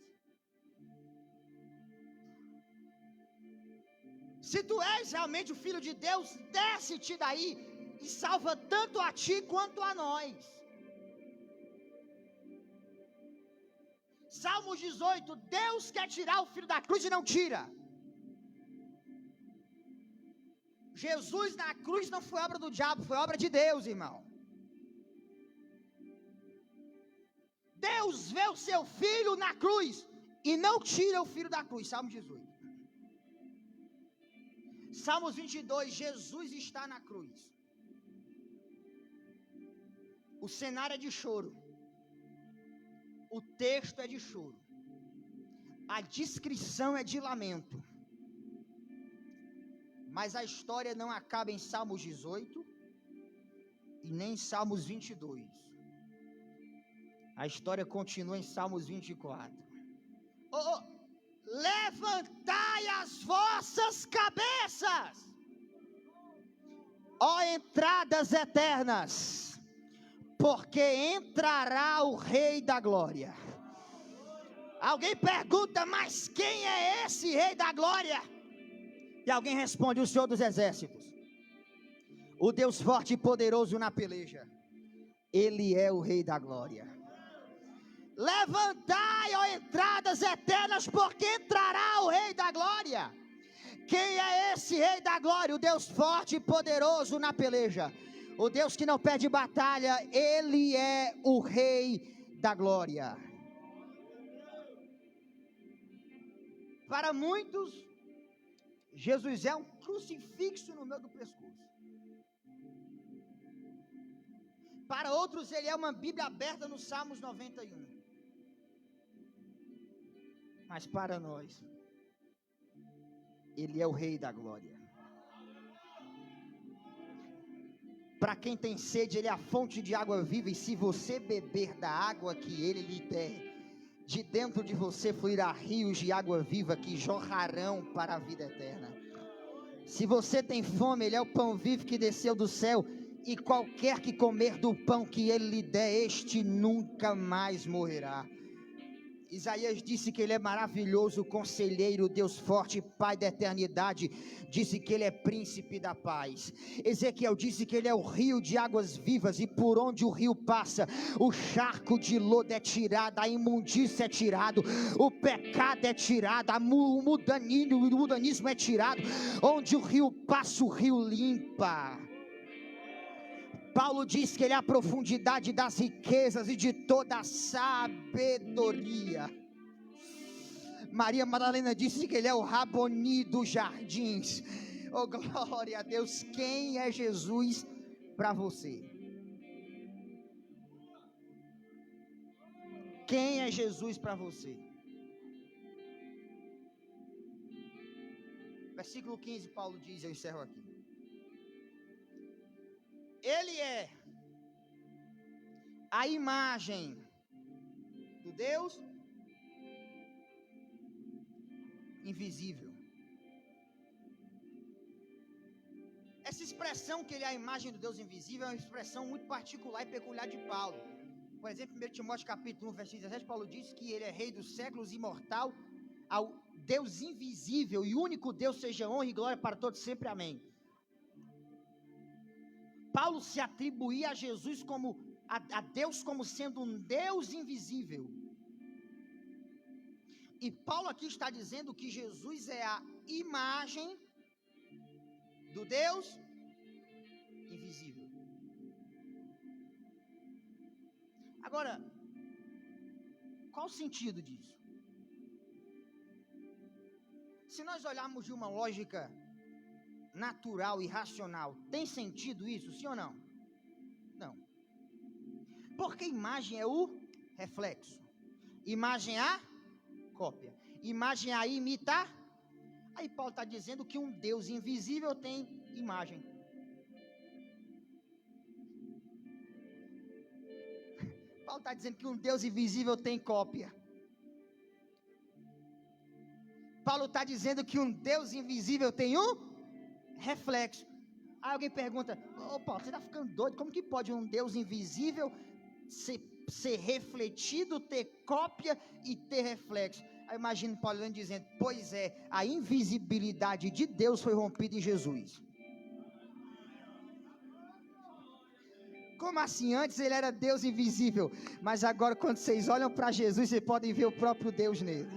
Se tu és realmente o filho de Deus, desce-te daí e salva tanto a ti quanto a nós. Salmos 18, Deus quer tirar o filho da cruz e não tira. Jesus na cruz não foi obra do diabo, foi obra de Deus, irmão. Deus vê o seu filho na cruz e não tira o filho da cruz. Salmo 18. Salmos 22, Jesus está na cruz. O cenário é de choro. O texto é de choro. A descrição é de lamento. Mas a história não acaba em Salmos 18 e nem em Salmos 22. A história continua em Salmos 24. Levantai as vossas cabeças, ó entradas eternas, porque entrará o Rei da Glória. Alguém pergunta: mas quem é esse Rei da Glória? E alguém responde: o Senhor dos Exércitos, o Deus forte e poderoso na peleja. Ele é o Rei da Glória. Levantai, ó entradas eternas, porque entrará o Rei da Glória. Quem é esse Rei da Glória? O Deus forte e poderoso na peleja. O Deus que não perde batalha. Ele é o Rei da Glória. Para muitos, Jesus é um crucifixo no meio do pescoço. Para outros, ele é uma Bíblia aberta no Salmos 91. Mas para nós, ele é o Rei da Glória. Para quem tem sede, Ele é a fonte de água viva, e se você beber da água que Ele lhe der, de dentro de você fluirá rios de água viva que jorrarão para a vida eterna. Se você tem fome, Ele é o pão vivo que desceu do céu, e qualquer que comer do pão que Ele lhe der, este nunca mais morrerá. Isaías disse que Ele é maravilhoso, conselheiro, Deus forte, Pai da eternidade. Disse que Ele é príncipe da paz. Ezequiel disse que Ele é o rio de águas vivas, e por onde o rio passa, o charco de lodo é tirado, a imundícia é tirado, o pecado é tirado, o mudanismo é tirado. Onde o rio passa, o rio limpa. Paulo diz que Ele é a profundidade das riquezas e de toda a sabedoria. Maria Madalena disse que Ele é o Raboni dos jardins. Oh, glória a Deus. Quem é Jesus para você? Quem é Jesus para você? Versículo 15, Paulo diz, eu encerro aqui. Ele é a imagem do Deus invisível. Essa expressão que Ele é a imagem do Deus invisível é uma expressão muito particular e peculiar de Paulo. Por exemplo, em 1 Timóteo capítulo 1, versículo 17, Paulo diz que Ele é Rei dos séculos, imortal, ao Deus invisível e único Deus, seja honra e glória para todos sempre, amém. Paulo se atribuía a Jesus como a Deus como sendo um Deus invisível. E Paulo aqui está dizendo que Jesus é a imagem do Deus invisível. Agora, qual o sentido disso? Se nós olharmos de uma lógica natural e racional, tem sentido isso, sim ou não? Não. Porque imagem é o reflexo, imagem é a cópia, imagem é a imitar. Aí Paulo está dizendo que um Deus invisível tem imagem. Paulo está dizendo que um Deus invisível tem cópia. Paulo está dizendo que um Deus invisível tem um reflexo. Aí alguém pergunta: ô Paulo, você está ficando doido? Como que pode um Deus invisível ser refletido, ter cópia e ter reflexo? Aí imagino Paulo dizendo: pois é, a invisibilidade de Deus foi rompida em Jesus. Como assim? Antes Ele era Deus invisível, mas agora quando vocês olham para Jesus, vocês podem ver o próprio Deus nele.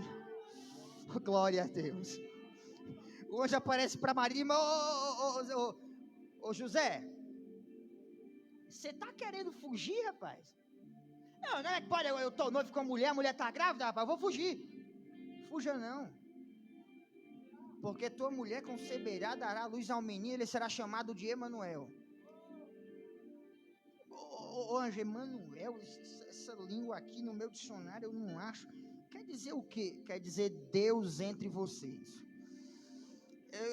Glória a Deus. Hoje aparece para Maria: ô José, você está querendo fugir, rapaz? Não é que pode, eu estou noivo com a mulher está grávida, rapaz, eu vou fugir. Fuja não, porque tua mulher conceberá, dará luz ao menino, ele será chamado de Emanuel. Ô anjo, Emanuel, essa língua aqui no meu dicionário eu não acho. Quer dizer o quê? Quer dizer Deus entre vocês.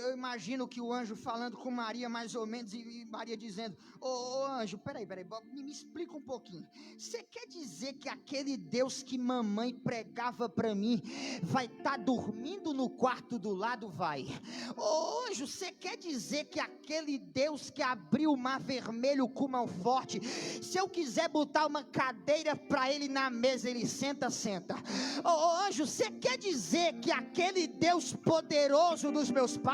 Eu imagino que o anjo falando com Maria mais ou menos, e Maria dizendo: ô anjo, peraí, me explica um pouquinho. Você quer dizer que aquele Deus que mamãe pregava para mim vai estar dormindo no quarto do lado? Vai. Ô anjo, você quer dizer que aquele Deus que abriu o mar vermelho com mão forte, se eu quiser botar uma cadeira para ele na mesa, ele senta? Ô anjo, você quer dizer que aquele Deus poderoso dos meus pais,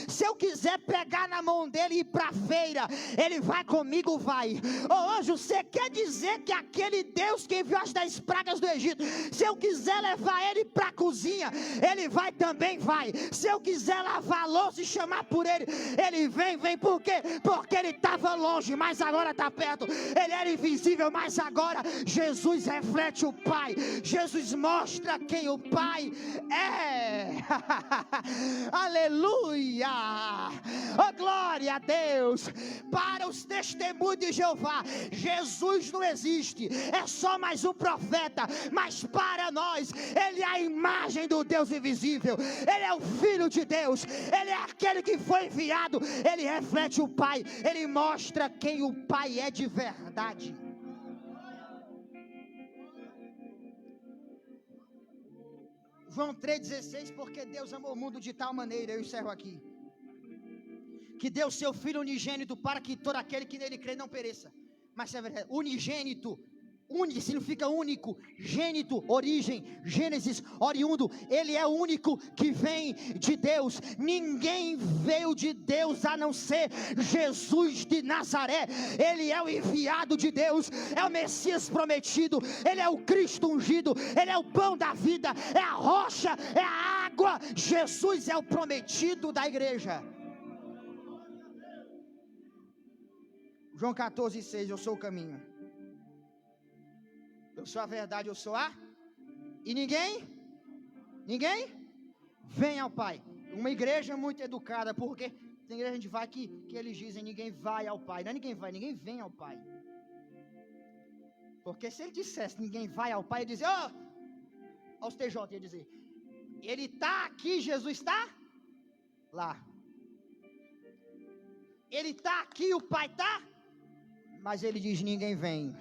se eu quiser pegar na mão dele e ir para a feira, ele vai comigo? Vai. Ô anjo, você quer dizer que aquele Deus que enviou as 10 pragas do Egito, se eu quiser levar ele para a cozinha, ele vai também? Vai. Se eu quiser lavar a louça e chamar por ele, ele vem. Por quê? Porque ele estava longe, mas agora está perto. Ele era invisível, mas agora Jesus reflete o Pai. Jesus mostra quem o Pai é. Aleluia. Aleluia! Oh, glória a Deus! Para os testemunhos de Jeová, Jesus não existe, é só mais um profeta, mas para nós, Ele é a imagem do Deus invisível, Ele é o Filho de Deus, Ele é aquele que foi enviado, Ele reflete o Pai, Ele mostra quem o Pai é de verdade. João 3,16, porque Deus amou o mundo de tal maneira, eu encerro aqui, que deu seu Filho unigênito para que todo aquele que nele crê não pereça, mas seja verdade. Unigênito, significa único, gênito, origem, Gênesis, oriundo, Ele é o único que vem de Deus, ninguém veio de Deus a não ser Jesus de Nazaré, Ele é o enviado de Deus, é o Messias prometido, Ele é o Cristo ungido, Ele é o pão da vida, é a rocha, é a água, Jesus é o prometido da igreja. João 14,6, eu sou o caminho, eu sou a verdade, eu sou a... E ninguém vem ao Pai. Uma igreja muito educada, porque tem igreja que a gente vai que eles dizem, ninguém vai ao Pai. Não é ninguém vai, ninguém vem ao Pai. Porque se ele dissesse, ninguém vai ao Pai, ele dizia, aos TJ, ia dizer, ele está aqui, Jesus está lá. Ele está aqui, o Pai está, mas ele diz, ninguém vem.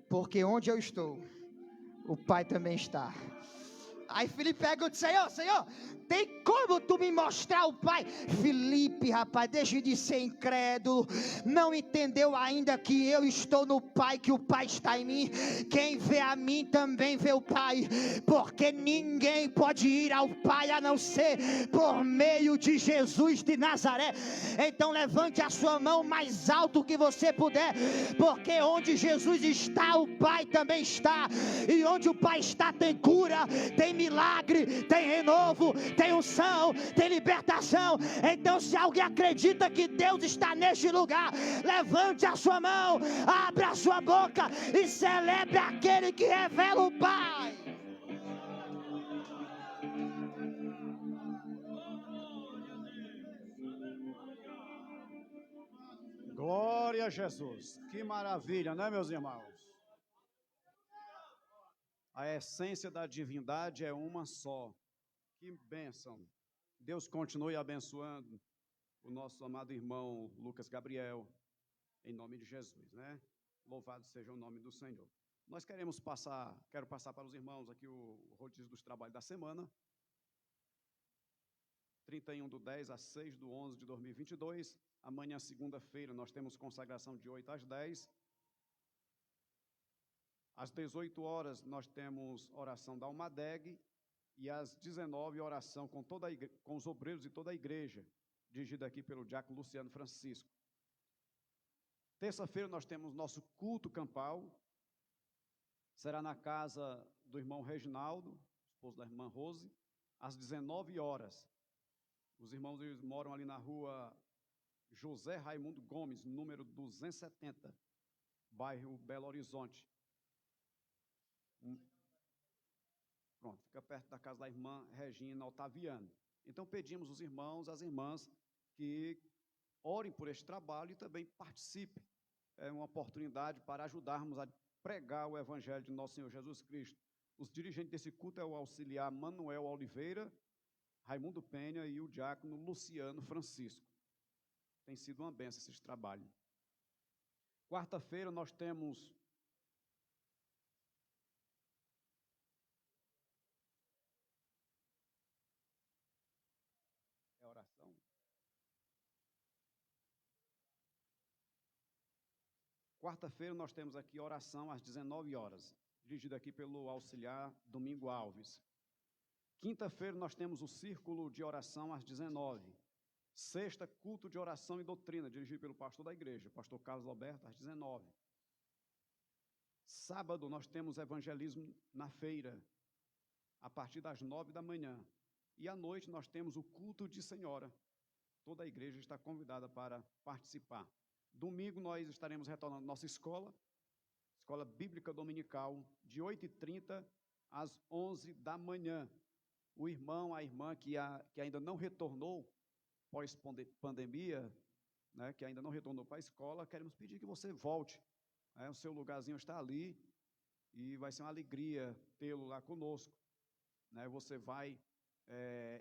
Porque onde eu estou, o Pai também está. Aí Filipe pergunta, Senhor, tem como tu me mostrar o Pai? Filipe, rapaz, deixa de ser incrédulo, não entendeu ainda que eu estou no Pai, que o Pai está em mim. Quem vê a mim também vê o Pai, porque ninguém pode ir ao Pai a não ser por meio de Jesus de Nazaré. Então levante a sua mão mais alto que você puder, porque onde Jesus está, o Pai também está, e onde o Pai está tem cura, tem milagre, tem renovo, tem unção, tem libertação. Então se alguém acredita que Deus está neste lugar, levante a sua mão, abra a sua boca e celebre aquele que revela o Pai. Glória a Jesus, que maravilha, né, meus irmãos? A essência da divindade é uma só. Que bênção. Deus continue abençoando o nosso amado irmão Lucas Gabriel, em nome de Jesus, né? Louvado seja o nome do Senhor. Nós quero passar para os irmãos aqui o rodízio dos trabalhos da semana. 31/10 a 6/11 de 2022. Amanhã, segunda-feira, nós temos consagração de 8 às 10. Às 18 horas, nós temos oração da Almadeg, e às 19, oração com os obreiros e toda a igreja, dirigida aqui pelo diácono Luciano Francisco. Terça-feira, nós temos nosso culto campal, será na casa do irmão Reginaldo, esposo da irmã Rose, às 19 horas. Os irmãos moram ali na rua José Raimundo Gomes, número 270, bairro Belo Horizonte. Pronto, fica perto da casa da irmã Regina Otaviano. Então pedimos os irmãos, as irmãs, que orem por este trabalho e também participem. É uma oportunidade para ajudarmos a pregar o Evangelho de nosso Senhor Jesus Cristo. Os dirigentes desse culto é o auxiliar Manuel Oliveira, Raimundo Penha e o diácono Luciano Francisco. Tem sido uma bênção esse trabalho. Quarta-feira nós temos oração. Quarta-feira nós temos aqui oração às 19 horas, dirigida aqui pelo auxiliar Domingo Alves. Quinta-feira nós temos o círculo de oração às 19. Sexta, culto de oração e doutrina, dirigido pelo pastor da igreja, pastor Carlos Alberto, às 19. Sábado nós temos evangelismo na feira, a partir das 9 da manhã. E à noite nós temos o culto de senhora. Toda a igreja está convidada para participar. Domingo nós estaremos retornando à nossa escola bíblica dominical, de 8h30 às 11 da manhã. o irmão, a irmã que ainda não retornou pós-pandemia, né, que ainda não retornou para a escola, queremos pedir que você volte. O seu lugarzinho está ali e vai ser uma alegria tê-lo lá conosco. Né, você vai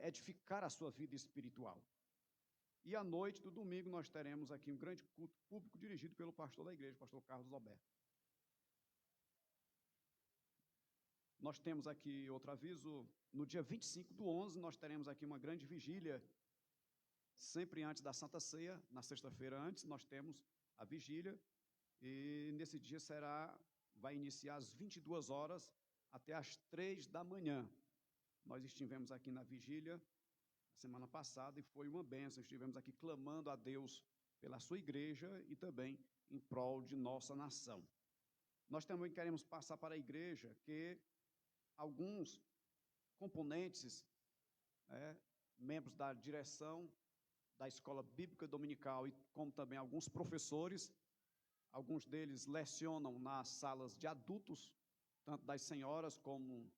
edificar a sua vida espiritual. E à noite do domingo nós teremos aqui um grande culto público dirigido pelo pastor da igreja, pastor Carlos Alberto. Nós temos aqui outro aviso, no dia 25/11 nós teremos aqui uma grande vigília, sempre antes da Santa Ceia, na sexta-feira antes nós temos a vigília, e nesse dia vai iniciar às 22 horas até às 3 da manhã. Nós estivemos aqui na vigília semana passada e foi uma bênção, estivemos aqui clamando a Deus pela sua igreja e também em prol de nossa nação. Nós também queremos passar para a igreja que alguns componentes, membros da direção da Escola Bíblica Dominical e como também alguns professores, alguns deles lecionam nas salas de adultos, tanto das senhoras como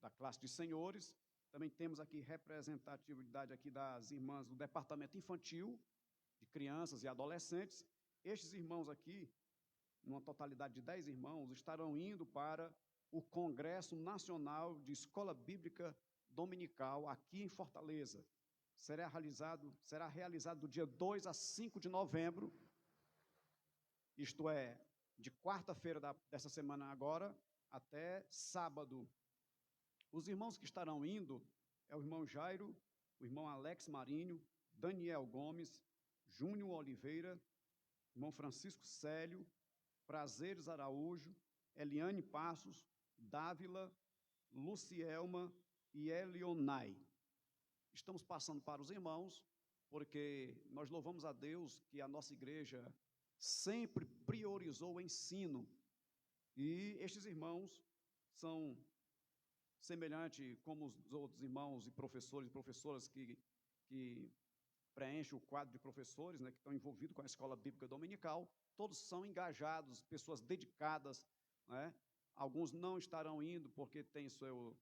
da classe de senhores. Também temos aqui representatividade aqui das irmãs do departamento infantil, de crianças e adolescentes. Estes irmãos aqui, numa totalidade de 10 irmãos, estarão indo para o Congresso Nacional de Escola Bíblica Dominical aqui em Fortaleza. Será realizado do dia 2 a 5 de novembro, isto é, de quarta-feira dessa semana agora até sábado. Os irmãos que estarão indo é o irmão Jairo, o irmão Alex Marinho, Daniel Gomes, Júnior Oliveira, irmão Francisco Célio, Prazeres Araújo, Eliane Passos, Dávila, Lucielma e Elionai. Estamos passando para os irmãos, porque nós louvamos a Deus que a nossa igreja sempre priorizou o ensino. E estes irmãos são semelhantes como os outros irmãos e professoras que preenchem o quadro de professores, né, que estão envolvidos com a Escola Bíblica Dominical. Todos são engajados, pessoas dedicadas, né? Alguns não estarão indo porque têm seus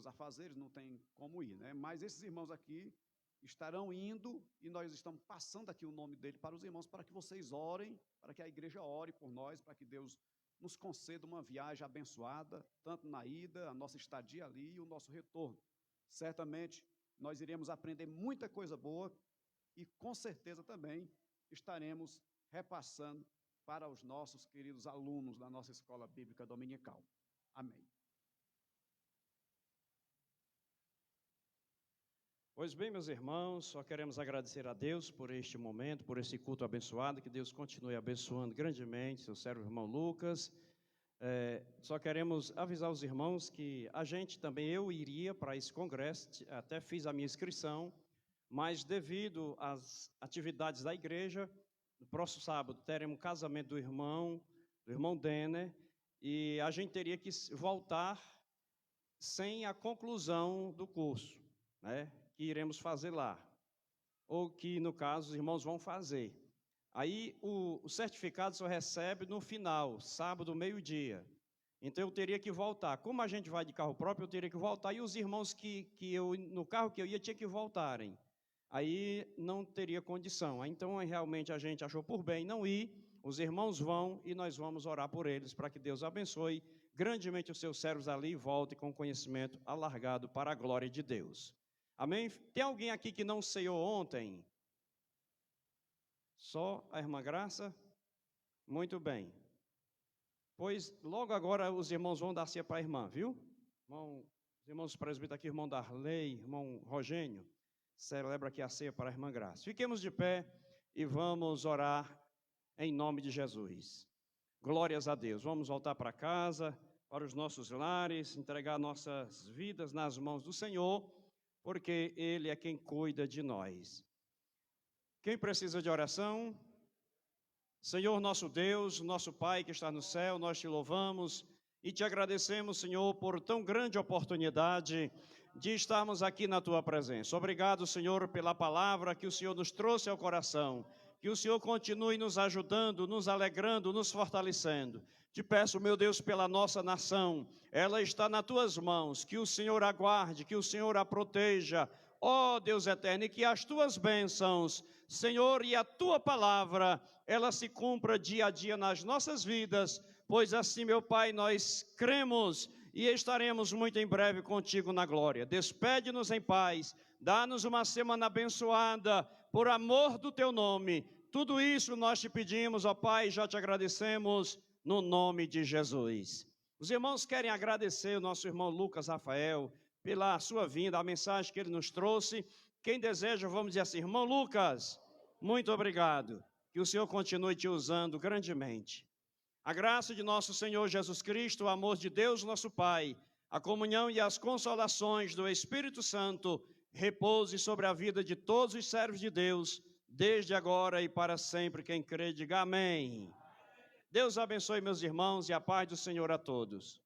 afazeres, não tem como ir, né? Mas esses irmãos aqui estarão indo e nós estamos passando aqui o nome dele para os irmãos, para que vocês orem, para que a igreja ore por nós, para que Deus nos conceda uma viagem abençoada, tanto na ida, a nossa estadia ali e o nosso retorno. Certamente nós iremos aprender muita coisa boa e com certeza também estaremos repassando para os nossos queridos alunos da nossa Escola Bíblica Dominical. Amém. Pois bem, meus irmãos, só queremos agradecer a Deus por este momento, por esse culto abençoado, que Deus continue abençoando grandemente seu servo irmão Lucas. Só queremos avisar os irmãos que a gente também, eu iria para esse congresso, até fiz a minha inscrição, mas devido às atividades da igreja, no próximo sábado teremos um casamento do irmão Denner, e a gente teria que voltar sem a conclusão do curso, né, que iremos fazer lá, ou que, no caso, os irmãos vão fazer. Aí, o certificado só recebe no final, sábado, meio-dia. Então, eu teria que voltar. Como a gente vai de carro próprio, eu teria que voltar, e os irmãos no carro que eu ia, tinha que voltarem. Aí, não teria condição. Então, realmente, a gente achou por bem não ir, os irmãos vão, e nós vamos orar por eles, para que Deus abençoe grandemente os seus servos ali e volte com conhecimento alargado para a glória de Deus. Amém? Tem alguém aqui que não ceiou ontem? Só a irmã Graça? Muito bem. Pois logo agora os irmãos vão dar ceia para a irmã, viu? Os irmãos presbíteros aqui, irmão Darley, irmão Rogênio, celebra aqui a ceia para a irmã Graça. Fiquemos de pé e vamos orar em nome de Jesus. Glórias a Deus. Vamos voltar para casa, para os nossos lares, entregar nossas vidas nas mãos do Senhor, porque Ele é quem cuida de nós. Quem precisa de oração? Senhor nosso Deus, nosso Pai que está no céu, nós te louvamos e te agradecemos, Senhor, por tão grande oportunidade de estarmos aqui na tua presença. Obrigado, Senhor, pela palavra que o Senhor nos trouxe ao coração. que o Senhor continue nos ajudando, nos alegrando, nos fortalecendo. Te peço, meu Deus, pela nossa nação, ela está nas tuas mãos, que o Senhor a guarde, que o Senhor a proteja, ó Deus eterno, e que as tuas bênçãos, Senhor, e a tua palavra, ela se cumpra dia a dia nas nossas vidas, pois assim, meu Pai, nós cremos e estaremos muito em breve contigo na glória. Despede-nos em paz, dá-nos uma semana abençoada, por amor do teu nome. Tudo isso nós te pedimos, ó Pai, já te agradecemos, no nome de Jesus. Os irmãos querem agradecer o nosso irmão Lucas Rafael pela sua vinda, a mensagem que ele nos trouxe. Quem deseja, vamos dizer assim, irmão Lucas, muito obrigado. Que o Senhor continue te usando grandemente. A graça de nosso Senhor Jesus Cristo, o amor de Deus, nosso Pai, a comunhão e as consolações do Espírito Santo repouse sobre a vida de todos os servos de Deus, desde agora e para sempre. Quem crê, diga amém. Deus abençoe meus irmãos e a paz do Senhor a todos.